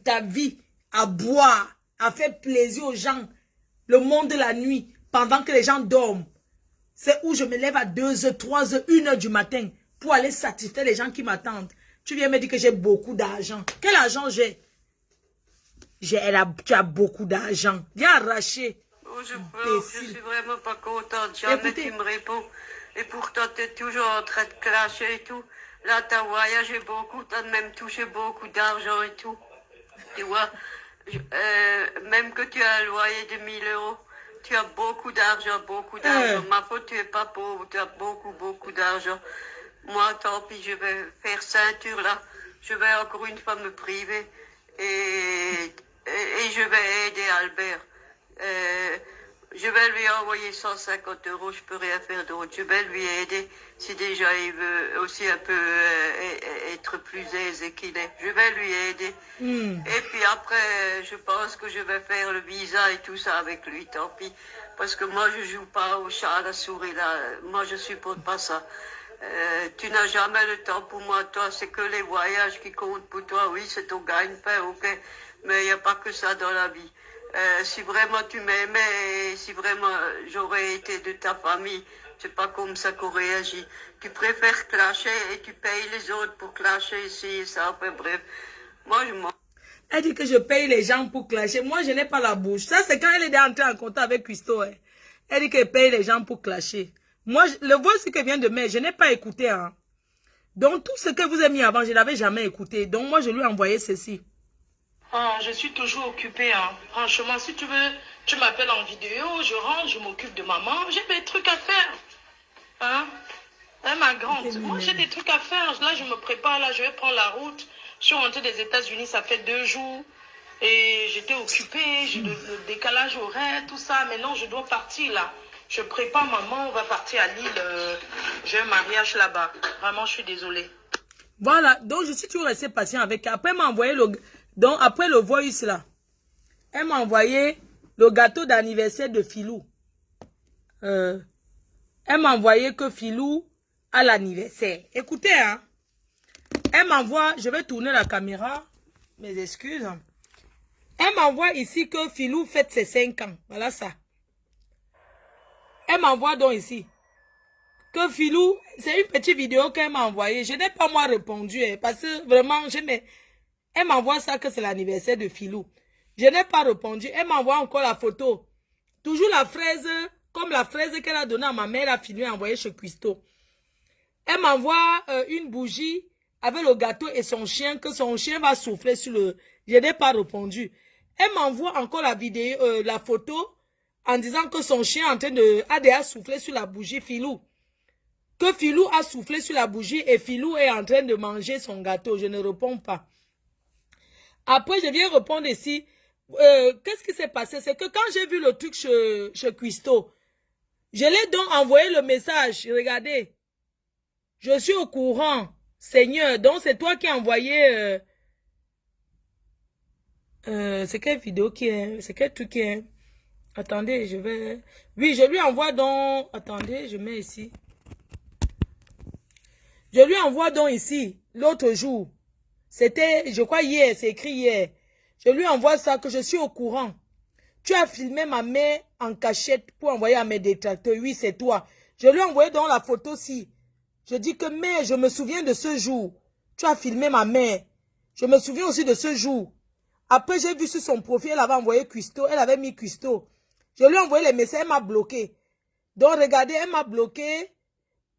ta vie à boire, à faire plaisir aux gens. Le monde de la nuit, pendant que les gens dorment. C'est où je me lève à 2h, 3h, 1h du matin pour aller satisfaire les gens qui m'attendent. Tu viens me dire que j'ai beaucoup d'argent. Quel argent j'ai? Tu as beaucoup d'argent. Viens arracher. Oh, je pleure, je suis vraiment pas contente. Jamais tu me réponds. Et pourtant, tu es toujours en train de clasher et tout. Là, tu as voyagé beaucoup, tu as même touché beaucoup d'argent et tout. Tu vois, même que tu as un loyer de 1000 euros, tu as beaucoup d'argent, beaucoup d'argent. Ma faute, tu es pas pauvre, tu as beaucoup, beaucoup d'argent. Moi, tant pis, je vais faire ceinture là. Je vais encore une fois me priver. et je vais aider Albert. Je vais lui envoyer 150 €, je peux rien faire d'autre. Je vais lui aider si déjà il veut aussi un peu être plus aisé qu'il est. Je vais lui aider. Et puis après, je pense que je vais faire le visa et tout ça avec lui, tant pis. Parce que moi, je joue pas au chat à la souris, là. Moi, je supporte pas ça. Tu n'as jamais le temps pour moi, toi, c'est que les voyages qui comptent pour toi. Oui, c'est ton gagne-pain, ok. Mais il n'y a pas que ça dans la vie. Si vraiment tu m'aimais et si vraiment j'aurais été de ta famille, c'est pas comme ça qu'on réagit. Tu préfères clasher et tu payes les autres pour clasher ici et ça. Enfin bref, moi je m'en... Elle dit que je paye les gens pour clasher. Moi, je n'ai pas la bouche. Ça, c'est quand elle est entrée en contact avec Christo. Hein. Elle dit qu'elle paye les gens pour clasher. Moi, le voice que vient de mettre, je n'ai pas écouté. Hein. Donc, tout ce que vous avez mis avant, je ne l'avais jamais écouté. Donc, moi, je lui ai envoyé ceci. Ah, je suis toujours occupée. Hein. Franchement, si tu veux, tu m'appelles en vidéo, je rentre, je m'occupe de maman. J'ai des trucs à faire. Hein? Hein, ma grande. Moi, j'ai des trucs à faire. Là, je me prépare. Là, je vais prendre la route. Je suis rentrée des États-Unis, ça fait 2 jours. Et j'étais occupée. J'ai le décalage horaire, tout ça. Maintenant, je dois partir là. Je prépare maman. On va partir à Lille. J'ai un mariage là-bas. Vraiment, je suis désolée. Voilà. Donc, je suis toujours restée patient avec elle. Après, elle m'a envoyé le... Donc, après le voice là, elle m'a envoyé le gâteau d'anniversaire de Filou. Elle m'a envoyé que Filou a l'anniversaire. Écoutez, hein. Elle m'envoie, je vais tourner la caméra. Mes excuses. Elle m'envoie ici que Filou fête ses 5 ans. Voilà ça. Elle m'envoie donc ici que Filou, c'est une petite vidéo qu'elle m'a envoyée. Je n'ai pas moi répondu, hein, parce que vraiment, elle m'envoie ça que c'est l'anniversaire de Filou. Je n'ai pas répondu. Elle m'envoie encore la photo. Toujours la fraise, comme la fraise qu'elle a donnée à ma mère, elle a fini à envoyer chez Christo. Elle m'envoie une bougie avec le gâteau et son chien, que son chien va souffler sur le... Je n'ai pas répondu. Elle m'envoie encore la vidéo, la photo, en disant que son chien a déjà soufflé sur la bougie Filou. Que Filou a soufflé sur la bougie et Filou est en train de manger son gâteau. Je ne réponds pas. Après, je viens répondre ici. Qu'est-ce qui s'est passé? C'est que quand j'ai vu le truc chez Christo, je l'ai donc envoyé le message. Regardez. Je suis au courant, Seigneur. Donc, c'est toi qui as envoyé... c'est quelle vidéo qui est... C'est quel truc qui est... Attendez, je vais... Oui, je lui envoie donc... Attendez, je mets ici. Je lui envoie donc ici, l'autre jour. C'était, je crois, hier, c'est écrit hier. Je lui envoie ça, que je suis au courant. Tu as filmé ma mère en cachette pour envoyer à mes détracteurs. Oui, c'est toi. Je lui ai envoyé dans la photo-ci. Je dis que, mère, je me souviens de ce jour. Tu as filmé ma mère. Je me souviens aussi de ce jour. Après, j'ai vu sur son profil, elle avait envoyé Christo. Elle avait mis Christo. Je lui ai envoyé les messages, elle m'a bloqué. Donc, regardez, elle m'a bloqué.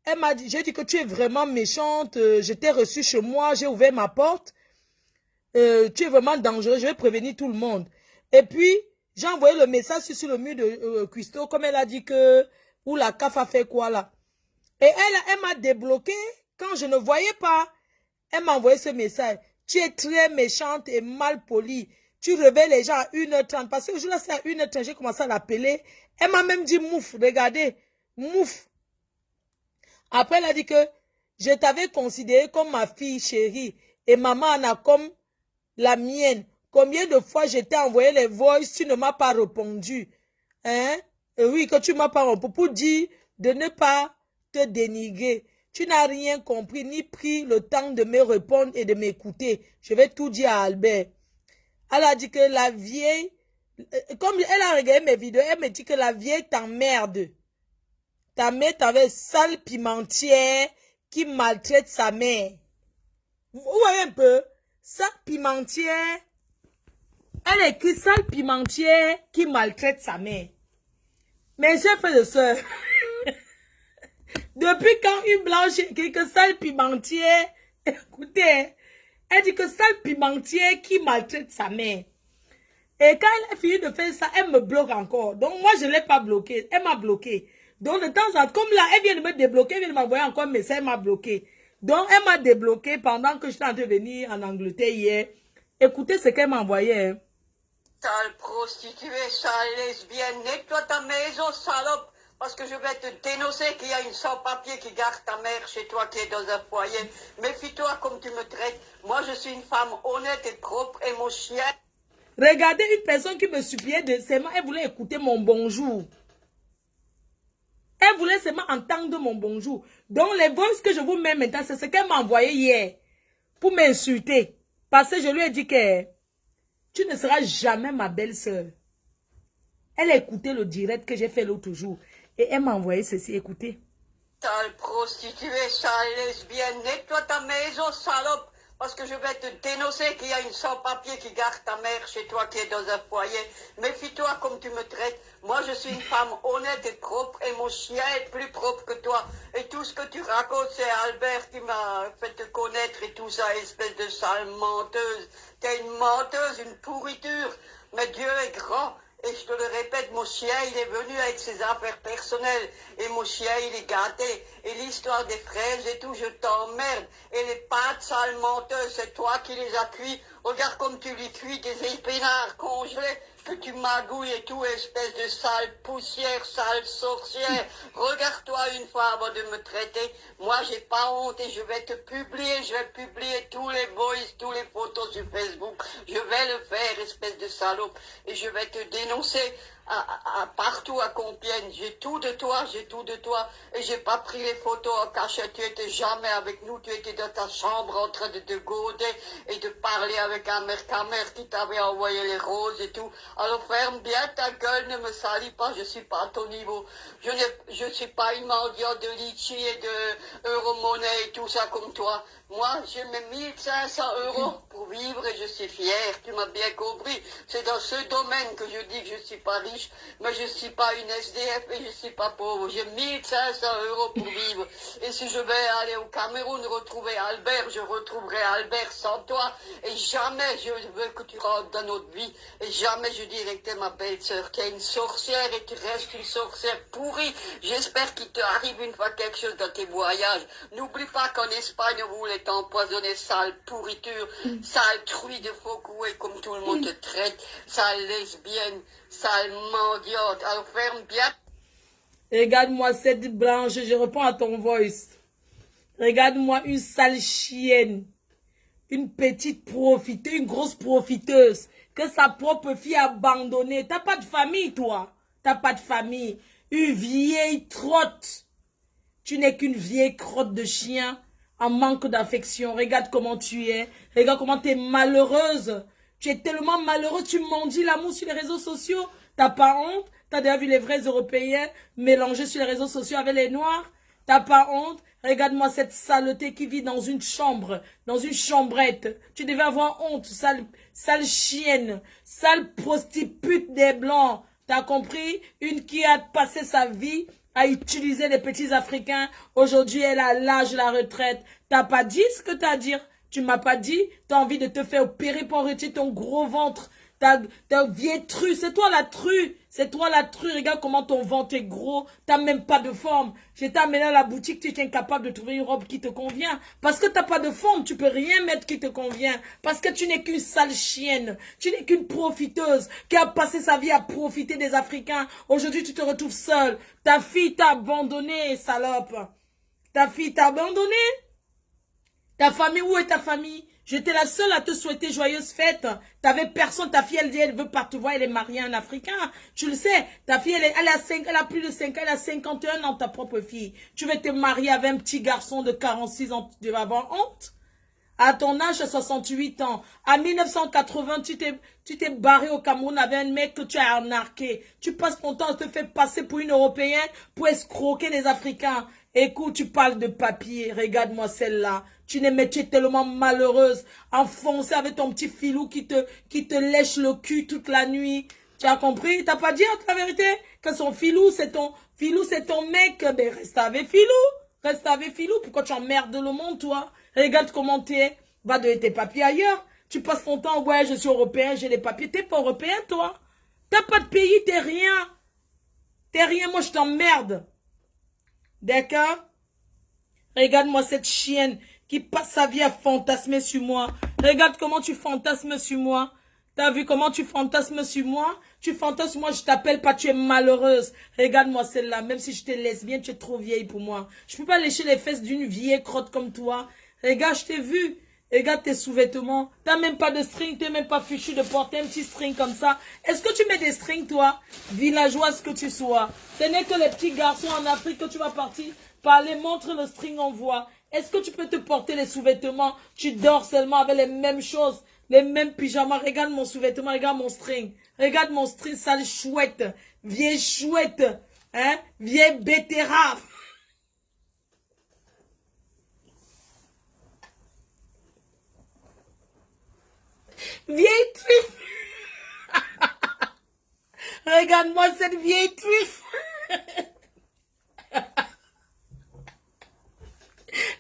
Elle m'a dit, j'ai dit que tu es vraiment méchante, je t'ai reçu chez moi, j'ai ouvert ma porte, tu es vraiment dangereux, je vais prévenir tout le monde. Et puis, j'ai envoyé le message sur le mur de Christo, comme elle a dit que, ou la CAF a fait quoi là. Et elle m'a débloqué, quand je ne voyais pas, elle m'a envoyé ce message. Tu es très méchante et mal polie. Tu réveilles les gens à 1h30, parce que le jour-là, c'est à 1h30, j'ai commencé à l'appeler. Elle m'a même dit, mouf, regardez, mouf. Après, elle a dit que je t'avais considéré comme ma fille chérie et maman Anna comme la mienne. Combien de fois je t'ai envoyé les voices, tu ne m'as pas répondu. Hein? Et oui, que tu ne m'as pas répondu pour dire de ne pas te dénigrer. Tu n'as rien compris ni pris le temps de me répondre et de m'écouter. Je vais tout dire à Albert. Elle a dit que la vieille, comme elle a regardé mes vidéos, elle me dit que la vieille t'emmerde. Ta mère t'avait sale pimentière qui maltraite sa mère. Vous voyez un peu? Sale pimentière. Elle écrit sale pimentière qui maltraite sa mère. Mes chers frères et sœurs, depuis quand une blanche écrit que sale pimentière, écoutez, elle dit que sale pimentière qui maltraite sa mère. Et quand elle a fini de faire ça, elle me bloque encore. Donc moi, je ne l'ai pas bloqué. Elle m'a bloqué. Donc, de temps en temps, comme là, elle vient de me débloquer, elle vient de m'envoyer encore un message, elle m'a bloqué. Donc, elle m'a débloqué pendant que je suis en train de venir en Angleterre hier. Écoutez ce qu'elle m'a envoyé. Hein. Sale prostituée, sale lesbienne, nettoie ta maison, salope. Parce que je vais te dénoncer qu'il y a une sans-papier qui garde ta mère chez toi qui est dans un foyer. Méfie-toi comme tu me traites. Moi, je suis une femme honnête et propre et mon chien... Regardez une personne qui me suppliait de ses mains. Elle voulait écouter mon bonjour. Elle voulait seulement entendre mon bonjour. Donc, les voices que je vous mets maintenant, c'est ce qu'elle m'a envoyé hier. Pour m'insulter. Parce que je lui ai dit que tu ne seras jamais ma belle-sœur. Elle a écouté le direct que j'ai fait l'autre jour. Et elle m'a envoyé ceci, écoutez. Sale prostituée, sale lesbienne, nettoie ta maison, salope. Parce que je vais te dénoncer qu'il y a une sans-papier qui garde ta mère chez toi qui est dans un foyer. Méfie-toi comme tu me traites. Moi, je suis une femme honnête et propre et mon chien est plus propre que toi. Et tout ce que tu racontes, c'est Albert qui m'a fait te connaître et tout ça, espèce de sale menteuse. T'es une menteuse, une pourriture. Mais Dieu est grand. Et je te le répète, mon chien, il est venu avec ses affaires personnelles. Et mon chien, il est gâté. Et l'histoire des fraises et tout, je t'emmerde. Et les pâtes sales menteuses, c'est toi qui les as cuits. Regarde comme tu les cuis, des épinards congelés que tu magouilles et tout, espèce de sale poussière, sale sorcière. Regarde-toi une fois avant de me traiter. Moi, j'ai pas honte et je vais te publier. Je vais publier tous les boys, tous les photos sur Facebook. Je vais le faire, espèce de salope. Et je vais te dénoncer partout à Compiègne. J'ai tout de toi, j'ai tout de toi. Et j'ai pas pris les photos en cachette. Tu étais jamais avec nous. Tu étais dans ta chambre en train de te gauder et de parler avec ta mère qui t'avait envoyé les roses et tout. Alors ferme bien ta gueule, ne me salis pas, je suis pas à ton niveau. Je suis pas une mendiante de litchi et de euro-monnaie et tout ça comme toi. Moi, j'ai mes 1500 € pour vivre et je suis fier, tu m'as bien compris. C'est dans ce domaine que je dis que je suis pas riche, mais je suis pas une SDF et je suis pas pauvre. J'ai 1500 € pour vivre. Et si je vais aller au Cameroun retrouver Albert, je retrouverai Albert sans toi. Et jamais je veux que tu rentres dans notre vie. Et jamais je dirai que t'es ma belle-sœur, qui est une sorcière et qui reste une sorcière pourrie. J'espère qu'il te arrive une fois quelque chose dans tes voyages. N'oublie pas qu'en Espagne, on voulait t'empoisonner, sale pourriture, sale truie de Foucault, comme tout le monde te traite, sale lesbienne, sale mendiante. Alors ferme bien. Regarde-moi cette blanche, je réponds à ton voice. Regarde-moi une sale chienne. Une petite profiteuse, une grosse profiteuse. Que sa propre fille a abandonnée. T'as pas de famille, toi. T'as pas de famille. Une vieille trotte. Tu n'es qu'une vieille crotte de chien. En manque d'affection. Regarde comment tu es. Regarde comment tu es malheureuse. Tu es tellement malheureuse. Tu mendies l'amour sur les réseaux sociaux. T'as pas honte. T'as déjà vu les vrais Européens mélangés sur les réseaux sociaux avec les Noirs. T'as pas honte. Regarde-moi cette saleté qui vit dans une chambre, dans une chambrette. Tu devais avoir honte, sale chienne, sale prostituée des Blancs. T'as compris? Une qui a passé sa vie à utiliser les petits Africains. Aujourd'hui, elle a l'âge de la retraite. T'as pas dit ce que t'as à dire. Tu m'as pas dit. T'as envie de te faire opérer pour retirer ton gros ventre. Ta vieille true, c'est toi la true. C'est toi la true. Regarde comment ton ventre est gros. T'as même pas de forme. Je t'ai amené à la boutique, tu es incapable de trouver une robe qui te convient. Parce que t'as pas de forme, tu peux rien mettre qui te convient. Parce que tu n'es qu'une sale chienne. Tu n'es qu'une profiteuse qui a passé sa vie à profiter des Africains. Aujourd'hui, tu te retrouves seule. Ta fille t'a abandonné, salope. Ta fille t'a abandonné. Ta famille, où est ta famille? J'étais la seule à te souhaiter joyeuse fête. T'avais personne. Ta fille, elle dit, elle veut pas te voir, elle est mariée à un Africain. Tu le sais. Ta fille, elle a plus de 5 ans, elle a 51 ans, ta propre fille. Tu veux te marier avec un petit garçon de 46 ans, tu vas avoir honte? À ton âge, 68 ans. À 1980, tu t'es barré au Cameroun avec un mec que tu as arnaqué. Tu passes ton temps à te faire passer pour une Européenne pour escroquer les Africains. Écoute, tu parles de papier. Regarde-moi celle-là. Tu es tellement malheureuse. Enfoncée avec ton petit filou qui te lèche le cul toute la nuit. Tu as compris? T'as pas dit la vérité? Que son filou, c'est ton mec. Ben, reste avec filou. Reste avec filou. Pourquoi tu emmerdes le monde, toi? Regarde comment t'es. Va donner tes papiers ailleurs. Tu passes ton temps, ouais, je suis européen, j'ai les papiers. T'es pas européen, toi. T'as pas de pays, t'es rien. T'es rien, moi je t'emmerde. D'accord? Regarde-moi cette chienne qui passe sa vie à fantasmer sur moi. Regarde comment tu fantasmes sur moi. T'as vu comment tu fantasmes sur moi? Tu fantasmes sur moi, je t'appelle pas, tu es malheureuse. Regarde-moi celle-là, même si je t'ai lesbienne, tu es trop vieille pour moi. Je peux pas lécher les fesses d'une vieille crotte comme toi. Regarde, je t'ai vu. Regarde tes sous-vêtements. T'as même pas de string, t'es même pas fichu de porter un petit string comme ça. Est-ce que tu mets des strings, toi? Villageoise que tu sois. Ce n'est que les petits garçons en Afrique que tu vas partir parler, montre le string, on voit. Est-ce que tu peux te porter les sous-vêtements? Tu dors seulement avec les mêmes choses, les mêmes pyjamas. Regarde mon sous-vêtement, regarde mon string. Regarde mon string, sale chouette. Vieille chouette. Hein? Vieille betterave. Vieille truffe. Regarde-moi cette vieille truffe.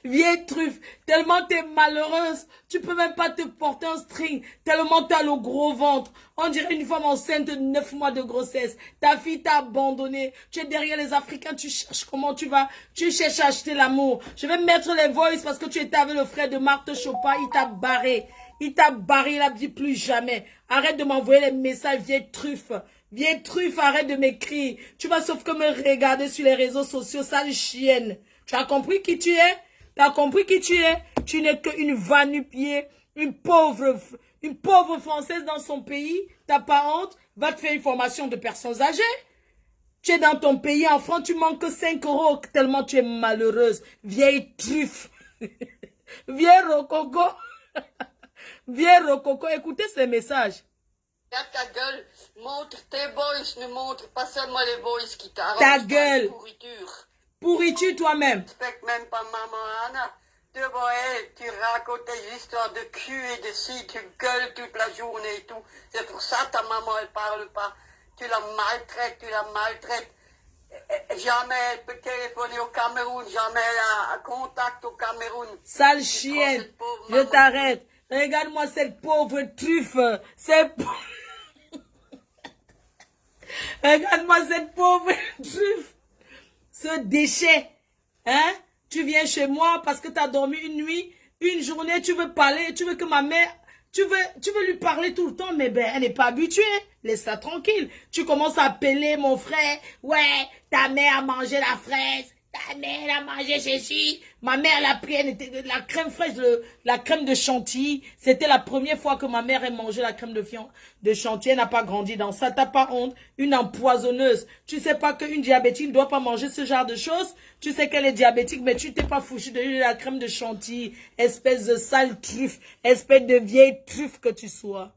Vieille truffe, tellement t'es malheureuse, tu peux même pas te porter un string, tellement t'as le gros ventre. On dirait une femme enceinte de 9 mois de grossesse. Ta fille t'a abandonné, tu es derrière les Africains, tu cherches comment tu vas, tu cherches à acheter l'amour. Je vais mettre les voices parce que tu étais avec le frère de Marthe Chopin, il t'a barré. Il t'a barré, il a dit plus jamais. Arrête de m'envoyer les messages, vieille truffe. Vieille truffe, arrête de m'écrire. Tu vas sauf que me regarder sur les réseaux sociaux, sale chienne. Tu as compris qui tu es? Tu as compris qui tu es? Tu n'es qu'une va-nu-pied, une pauvre Française dans son pays. T'as pas honte? Va te faire une formation de personnes âgées. Tu es dans ton pays, en France, tu manques 5 euros tellement tu es malheureuse. Vieille truffe. Vieille rococo. Vieille rococo. Écoutez ces messages. Regarde ta gueule, montre tes boys, ne montre pas seulement les boys qui t'arrangent. Ta gueule. Pourriture. Pourris-tu toi-même? Respecte même pas maman Anna. Devant elle, tu racontes des histoires de cul et de ci, tu gueules toute la journée et tout. C'est pour ça que ta maman, elle parle pas. Tu la maltraites. Jamais elle peut téléphoner au Cameroun, jamais elle a contact au Cameroun. Sale chienne, je t'arrête. Regarde-moi cette pauvre truffe. Regarde-moi cette pauvre truffe. Ce déchet. Hein? Tu viens chez moi parce que tu as dormi une nuit, une journée, tu veux parler, tu veux que ma mère... Tu veux lui parler tout le temps, mais ben, elle n'est pas habituée. Laisse-la tranquille. Tu commences à appeler mon frère. Ouais, ta mère a mangé la fraise. Ta mère a mangé ceci. Ma mère, elle a pris la crème fraîche, la crème de chantilly. C'était la première fois que ma mère a mangé la crème de chantilly. Elle n'a pas grandi dans ça. T'as pas honte. Une empoisonneuse. Tu sais pas qu'une diabétique ne doit pas manger ce genre de choses. Tu sais qu'elle est diabétique, mais tu t'es pas foutu de la crème de chantilly. Espèce de sale truffe. Espèce de vieille truffe que tu sois.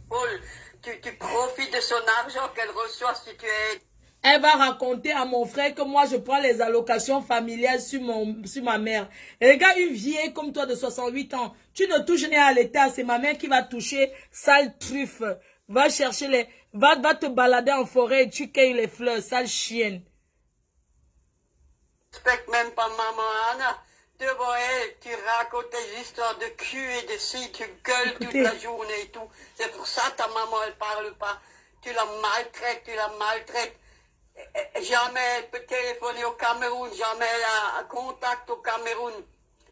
Paul, tu profites de son argent qu'elle reçoit si tu es... Elle va raconter à mon frère que moi, je prends les allocations familiales sur ma mère. Et regarde, une vieille comme toi de 68 ans, tu ne touches rien à l'État, c'est ma mère qui va toucher, sale truffe. Va chercher va te balader en forêt et tu cueilles les fleurs, sale chienne. Respecte même pas maman Anna. Devant elle, tu racontes des histoires de cul et de ci, tu gueules toute la journée et tout. C'est pour ça que ta maman, elle parle pas. Tu la maltraites. Jamais elle peut téléphoner au Cameroun, jamais elle a contact au Cameroun.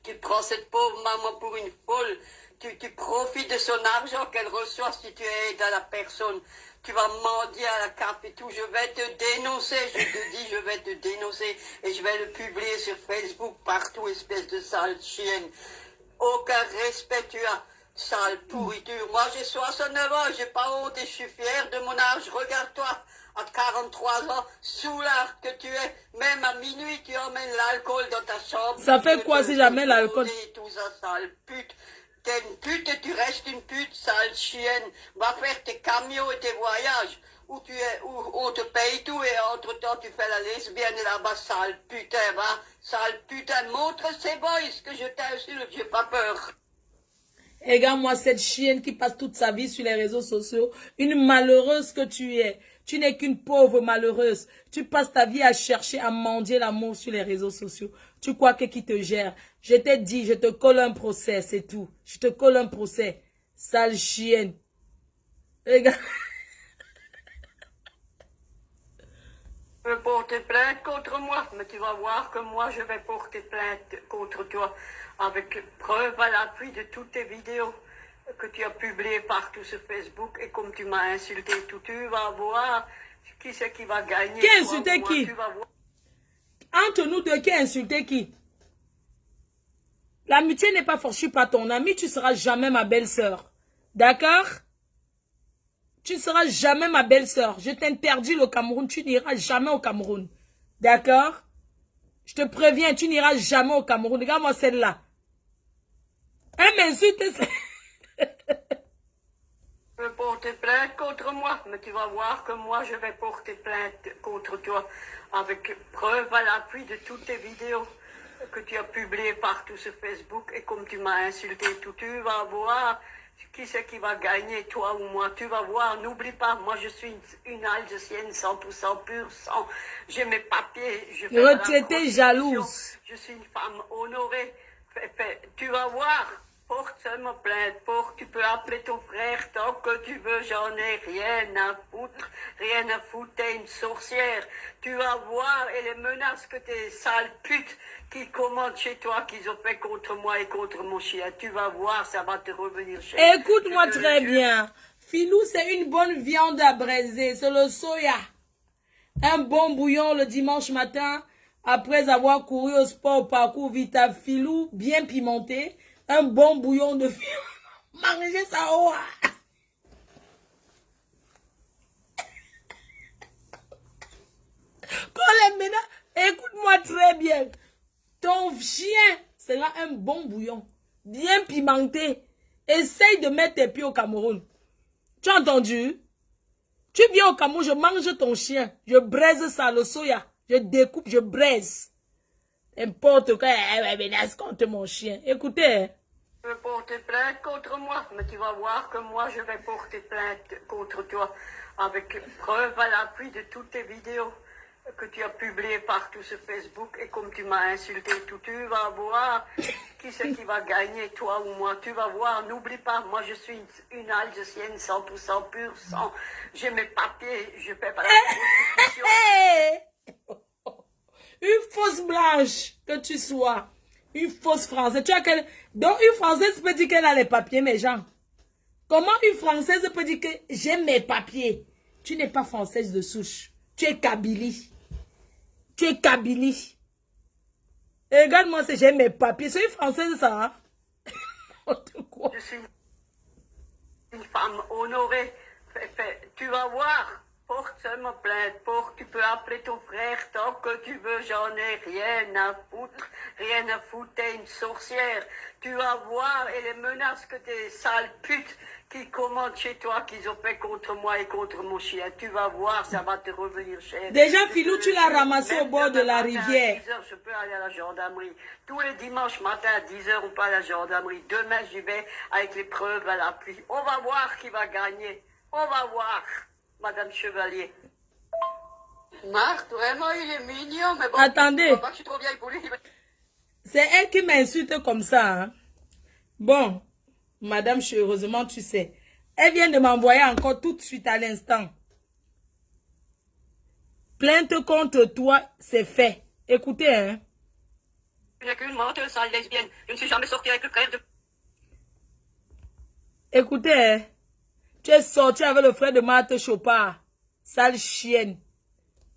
Tu prends cette pauvre maman pour une folle. Tu profites de son argent qu'elle reçoit si tu aides à la personne. Tu vas mendier à la cape et tout. Je vais te dénoncer, je te dis, je vais te dénoncer. Et je vais le publier sur Facebook partout, espèce de sale chienne. Aucun respect tu as, sale pourriture. Moi j'ai 69 ans, j'ai pas honte et je suis fier de mon âge. Regarde-toi, à 43 ans, soulard que tu es, même à minuit tu emmènes l'alcool dans ta chambre. Ça fait quoi si j'amène l'alcool? Tout ça, sale pute. T'es une pute et tu restes une pute, sale chienne. Va faire tes camions et tes voyages. Où on te paye tout et entre-temps tu fais la lesbienne là-bas, sale putain, va. Sale putain, montre ces boys que je t'insulte, j'ai pas peur. Regarde-moi cette chienne qui passe toute sa vie sur les réseaux sociaux. Une malheureuse que tu es. Tu n'es qu'une pauvre malheureuse. Tu passes ta vie à chercher à mendier l'amour sur les réseaux sociaux. Tu crois que qui te gère? Je t'ai dit, je te colle un procès, c'est tout. Je te colle un procès. Sale chienne. Regarde. Tu veux porter plainte contre moi, mais tu vas voir que moi je vais porter plainte contre toi avec preuve à l'appui de toutes tes vidéos que tu as publiées partout sur Facebook et comme tu m'as insulté tout, tu vas voir qui c'est qui va gagner. Qui a toi insulté ou moi, qui? tu vas voir. Entre nous deux, qui a insulté qui? L'amitié n'est pas forte. Je suis pas ton ami, tu seras jamais ma belle-sœur. D'accord? Tu ne seras jamais ma belle-sœur. Je t'interdis le Cameroun. Tu n'iras jamais au Cameroun. D'accord? Je te préviens, tu n'iras jamais au Cameroun. Regarde-moi celle-là. Elle m'insulte. Tu veux porter plainte contre moi, mais tu vas voir que moi je vais porter plainte contre toi avec preuve à l'appui de toutes tes vidéos que tu as publiées partout sur Facebook et comme tu m'as insulté tout, tu vas voir qui c'est qui va gagner, toi ou moi, tu vas voir. N'oublie pas, moi je suis une Alsacienne 100% pure sang. J'ai mes papiers, je fais pas la Retraitée prostitution. jalouse. Je suis une femme honorée. Tu vas voir. Porte seulement plainte, tu peux appeler ton frère tant que tu veux, j'en ai rien à foutre, t'es une sorcière. Tu vas voir, et les menaces que tes sales putes qui commandent chez toi, qu'ils ont fait contre moi et contre mon chien, tu vas voir, ça va te revenir chez toi. Écoute-moi très bien. Filou, c'est une bonne viande à braiser, c'est le soya. Un bon bouillon le dimanche matin, après avoir couru au sport, au parcours Vita. Filou, bien pimenté. Un bon bouillon de filou. Mangez ça, oh. Écoute-moi très bien. Ton chien sera un bon bouillon, bien pimenté. Essaye de mettre tes pieds au Cameroun. Tu as entendu? Tu viens au Cameroun, je mange ton chien. Je braise ça, le soya. Je découpe, je braise. N'importe quoi, menace contre mon chien. Écoutez. Tu veux porter plainte contre moi, mais tu vas voir que moi je vais porter plainte contre toi avec preuve à l'appui de toutes tes vidéos que tu as publiées partout sur Facebook et comme tu m'as insulté tout, tu vas voir qui c'est qui va gagner, toi ou moi, tu vas voir. N'oublie pas, moi je suis une Alsacienne 100% pure sang. J'ai mes papiers, je fais pas la prostitution. Une fausse blanche que tu sois. Une fausse française. Tu as quel... Donc, une française peut dire qu'elle a les papiers, mes gens. Comment une française peut dire que j'ai mes papiers? Tu n'es pas française de souche. Tu es Kabylie. Tu es Kabylie. Et regarde-moi, c'est j'ai mes papiers. C'est une française, ça. Hein? Je suis une femme honorée. Tu vas voir. Porte seulement plainte, tu peux appeler ton frère tant que tu veux, j'en ai rien à foutre, t'es une sorcière. Tu vas voir, et les menaces que tes sales putes qui commandent chez toi, qu'ils ont fait contre moi et contre mon chien, tu vas voir, ça va te revenir cher. Déjà, Filou, tu l'as ramassé au bord de la rivière. À 10h, je peux aller à la gendarmerie. Tous les dimanches matin à 10h, on peut aller à la gendarmerie. Demain, j'y vais avec les preuves à l'appui. On va voir qui va gagner. On va voir. Madame Chevalier. Marthe, vraiment, il est mignon, mais bon. Attendez. Je suis trop vieille pour lui. C'est elle qui m'insulte comme ça. Hein? Bon, madame, heureusement, tu sais. Elle vient de m'envoyer encore tout de suite à l'instant. Plainte contre toi, c'est fait. Écoutez, hein. Je n'ai qu'une menteuse sale lesbienne. Je ne suis jamais sortie avec le frère de... Écoutez, hein. Tu es sorti avec le frère de Marthe Chopard. Sale chienne.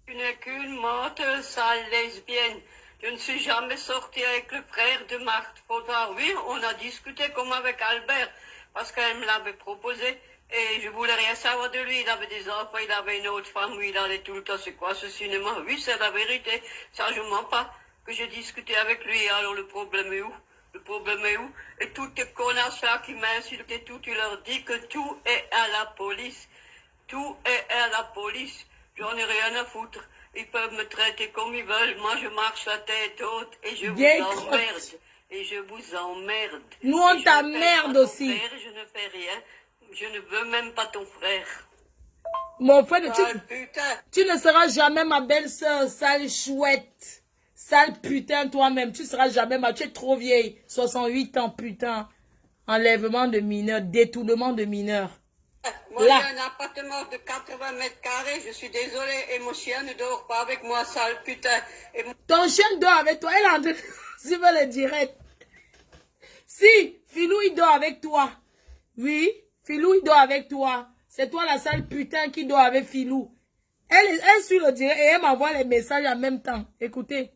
Je n'ai qu'une menteuse sale lesbienne. Je ne suis jamais sortie avec le frère de Marthe Chopard. Oui, on a discuté comme avec Albert, parce qu'elle me l'avait proposé. Et je voulais rien savoir de lui. Il avait des enfants, il avait une autre femme, où il allait tout le temps. C'est quoi ce cinéma? Oui, c'est la vérité. Ça, je mens pas. Que j'ai discuté avec lui. Alors le problème est où? Le problème est où? Et toutes les connasses là qui m'insultent et tout, tu leur dis que tout est à la police. Tout est à la police. J'en ai rien à foutre. Ils peuvent me traiter comme ils veulent. Moi, je marche la tête haute et je vous emmerde. Et je vous emmerde. Nous, on t'emmerde aussi. Frère, je ne fais rien. Je ne veux même pas ton frère. Mon frère, Putain. Tu ne seras jamais ma belle-sœur, sale chouette. Sale putain toi-même, tu seras jamais ma... Tu es trop vieille. 68 ans, putain. Enlèvement de mineurs, détournement de mineurs. Moi, Là. j'ai un appartement de 80 mètres carrés. Je suis désolée. Et mon chien ne dort pas avec moi, sale putain. Et Ton chien dort avec toi. Elle est en train de suivre le direct. Si, Filou, il dort avec toi. Oui, Filou, il dort avec toi. C'est toi la sale putain qui dort avec Filou. Elle suit le direct et elle m'envoie les messages en même temps. Écoutez.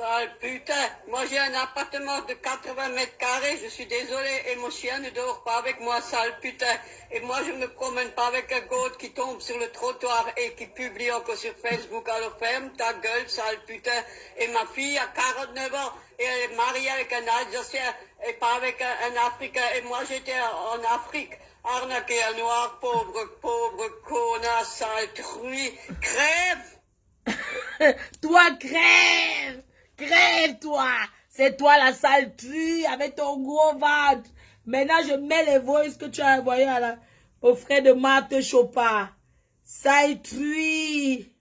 sale putain, moi j'ai un appartement de 80 mètres carrés, je suis désolée, et mon chien ne dort pas avec moi, sale putain. Et moi je me promène pas avec un gosse qui tombe sur le trottoir et qui publie encore sur Facebook. Alors ferme ta gueule, sale putain. Et ma fille a 49 ans et elle est mariée avec un Alsacien et pas avec un Africain. Et moi j'étais en Afrique. Arnaqué un noir, pauvre connasse, sale truie, crève! Toi, crève! Crève, toi! C'est toi la sale truie avec ton gros ventre. Maintenant, je mets les voices que tu as envoyées au frère de Marthe Chopin. Sale truie!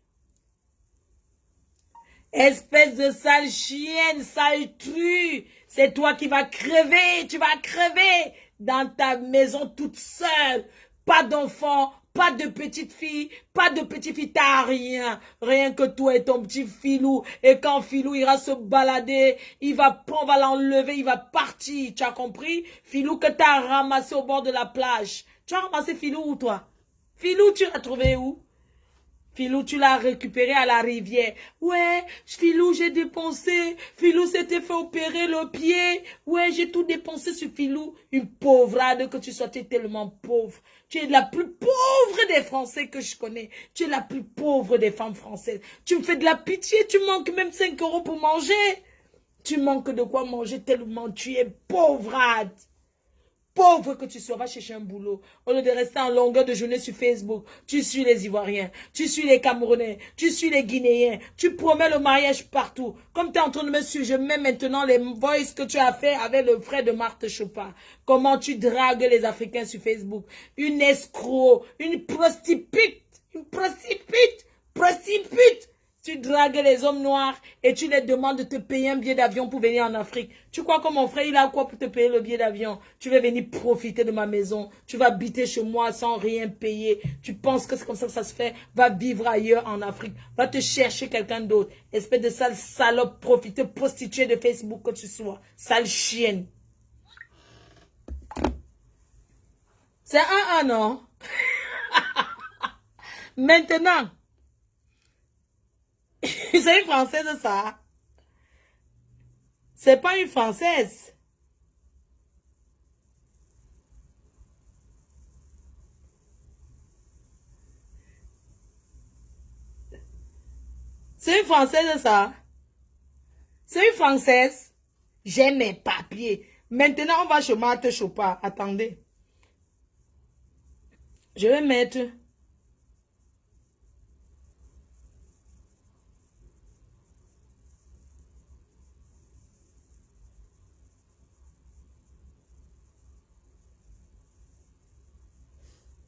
Espèce de sale chienne, sale truie! C'est toi qui vas crever! Tu vas crever! Dans ta maison toute seule. Pas d'enfant, pas de petite fille, pas de petite fille, t'as rien. Rien que toi et ton petit Filou. Et quand Filou ira se balader, on va l'enlever, il va partir. Tu as compris? Filou que t'as ramassé au bord de la plage. Tu as ramassé Filou où toi? Filou, tu l'as trouvé où? Filou, tu l'as récupéré à la rivière. Ouais, Filou, j'ai dépensé. Filou s'était fait opérer le pied. Ouais, j'ai tout dépensé sur Filou. Une pauvrade que tu sois, tu es tellement pauvre. Tu es la plus pauvre des Français que je connais. Tu es la plus pauvre des femmes françaises. Tu me fais de la pitié, tu manques même 5 € pour manger. Tu manques de quoi manger tellement tu es pauvrade. Pauvre que tu sois, va chercher un boulot. Au lieu de rester en longueur de journée sur Facebook, tu suis les Ivoiriens, tu suis les Camerounais, tu suis les Guinéens, tu promets le mariage partout. Comme tu es en train de me suivre, je mets maintenant les voices que tu as fait avec le frère de Marthe Chopin. Comment tu dragues les Africains sur Facebook. Une escroc, une prostitute, prostitute. Tu dragues les hommes noirs et tu les demandes de te payer un billet d'avion pour venir en Afrique. Tu crois que mon frère, il a quoi pour te payer le billet d'avion? Tu veux venir profiter de ma maison. Tu vas habiter chez moi sans rien payer. Tu penses que c'est comme ça que ça se fait? Va vivre ailleurs en Afrique. Va te chercher quelqu'un d'autre. Espèce de sale salope, profiter, prostituée de Facebook que tu sois. Sale chienne. C'est un non? Maintenant. C'est une Française, ça. C'est pas une Française. C'est une Française, ça. C'est une Française. J'ai mes papiers. Maintenant, on va chez Marthe Chopin. Attendez. Je vais mettre...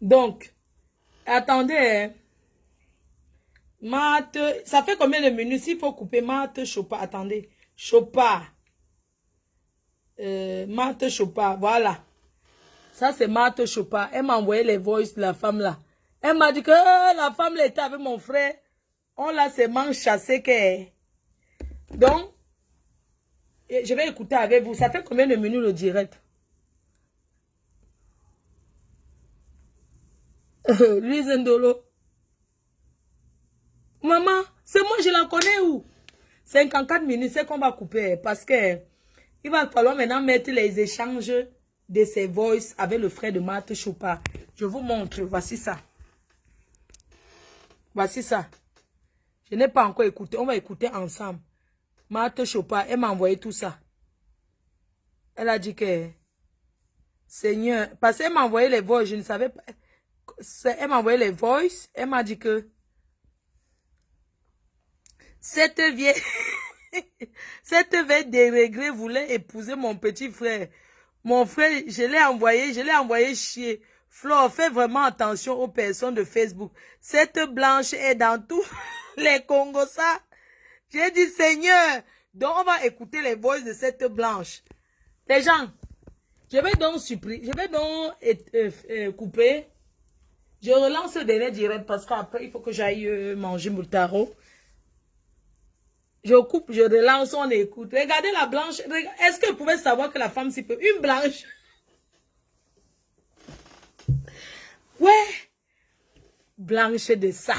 Donc, attendez, hein. Marthe, ça fait combien de minutes? S'il faut couper Marthe Chopin, attendez. Chopin. Marthe Chopin, voilà. Ça, c'est Marthe Chopin. Elle m'a envoyé les voices de la femme là. Elle m'a dit que la femme là était avec mon frère. On l'a seulement chassé que... Donc, je vais écouter avec vous. Ça fait combien de minutes le direct? Louise Ndolo. Maman, c'est moi, je la connais où? 54 minutes, c'est qu'on va couper. Parce que il va falloir maintenant mettre les échanges de ces voices avec le frère de Marthe Chopin. Je vous montre. Voici ça. Voici ça. Je n'ai pas encore écouté. On va écouter ensemble. Marthe Chopin, elle m'a envoyé tout ça. Elle a dit que... Seigneur... Parce qu'elle m'a envoyé les voices, je ne savais pas... Elle m'a envoyé les voices. Elle m'a dit que cette vieille déréglée voulait épouser mon petit frère. Mon frère, je l'ai envoyé chier. Flo, fais vraiment attention aux personnes de Facebook. Cette blanche est dans tous les Congos, ça. J'ai dit, Seigneur, donc on va écouter les voices de cette blanche. Les gens, Je vais donc supprimer, je vais donc couper. Je relance le dernier direct parce qu'après, il faut que j'aille manger mon tarot. Je coupe, je relance, on écoute. Regardez la blanche. Est-ce que vous pouvez savoir que la femme s'y peut? Une blanche. Ouais. Blanche de ça.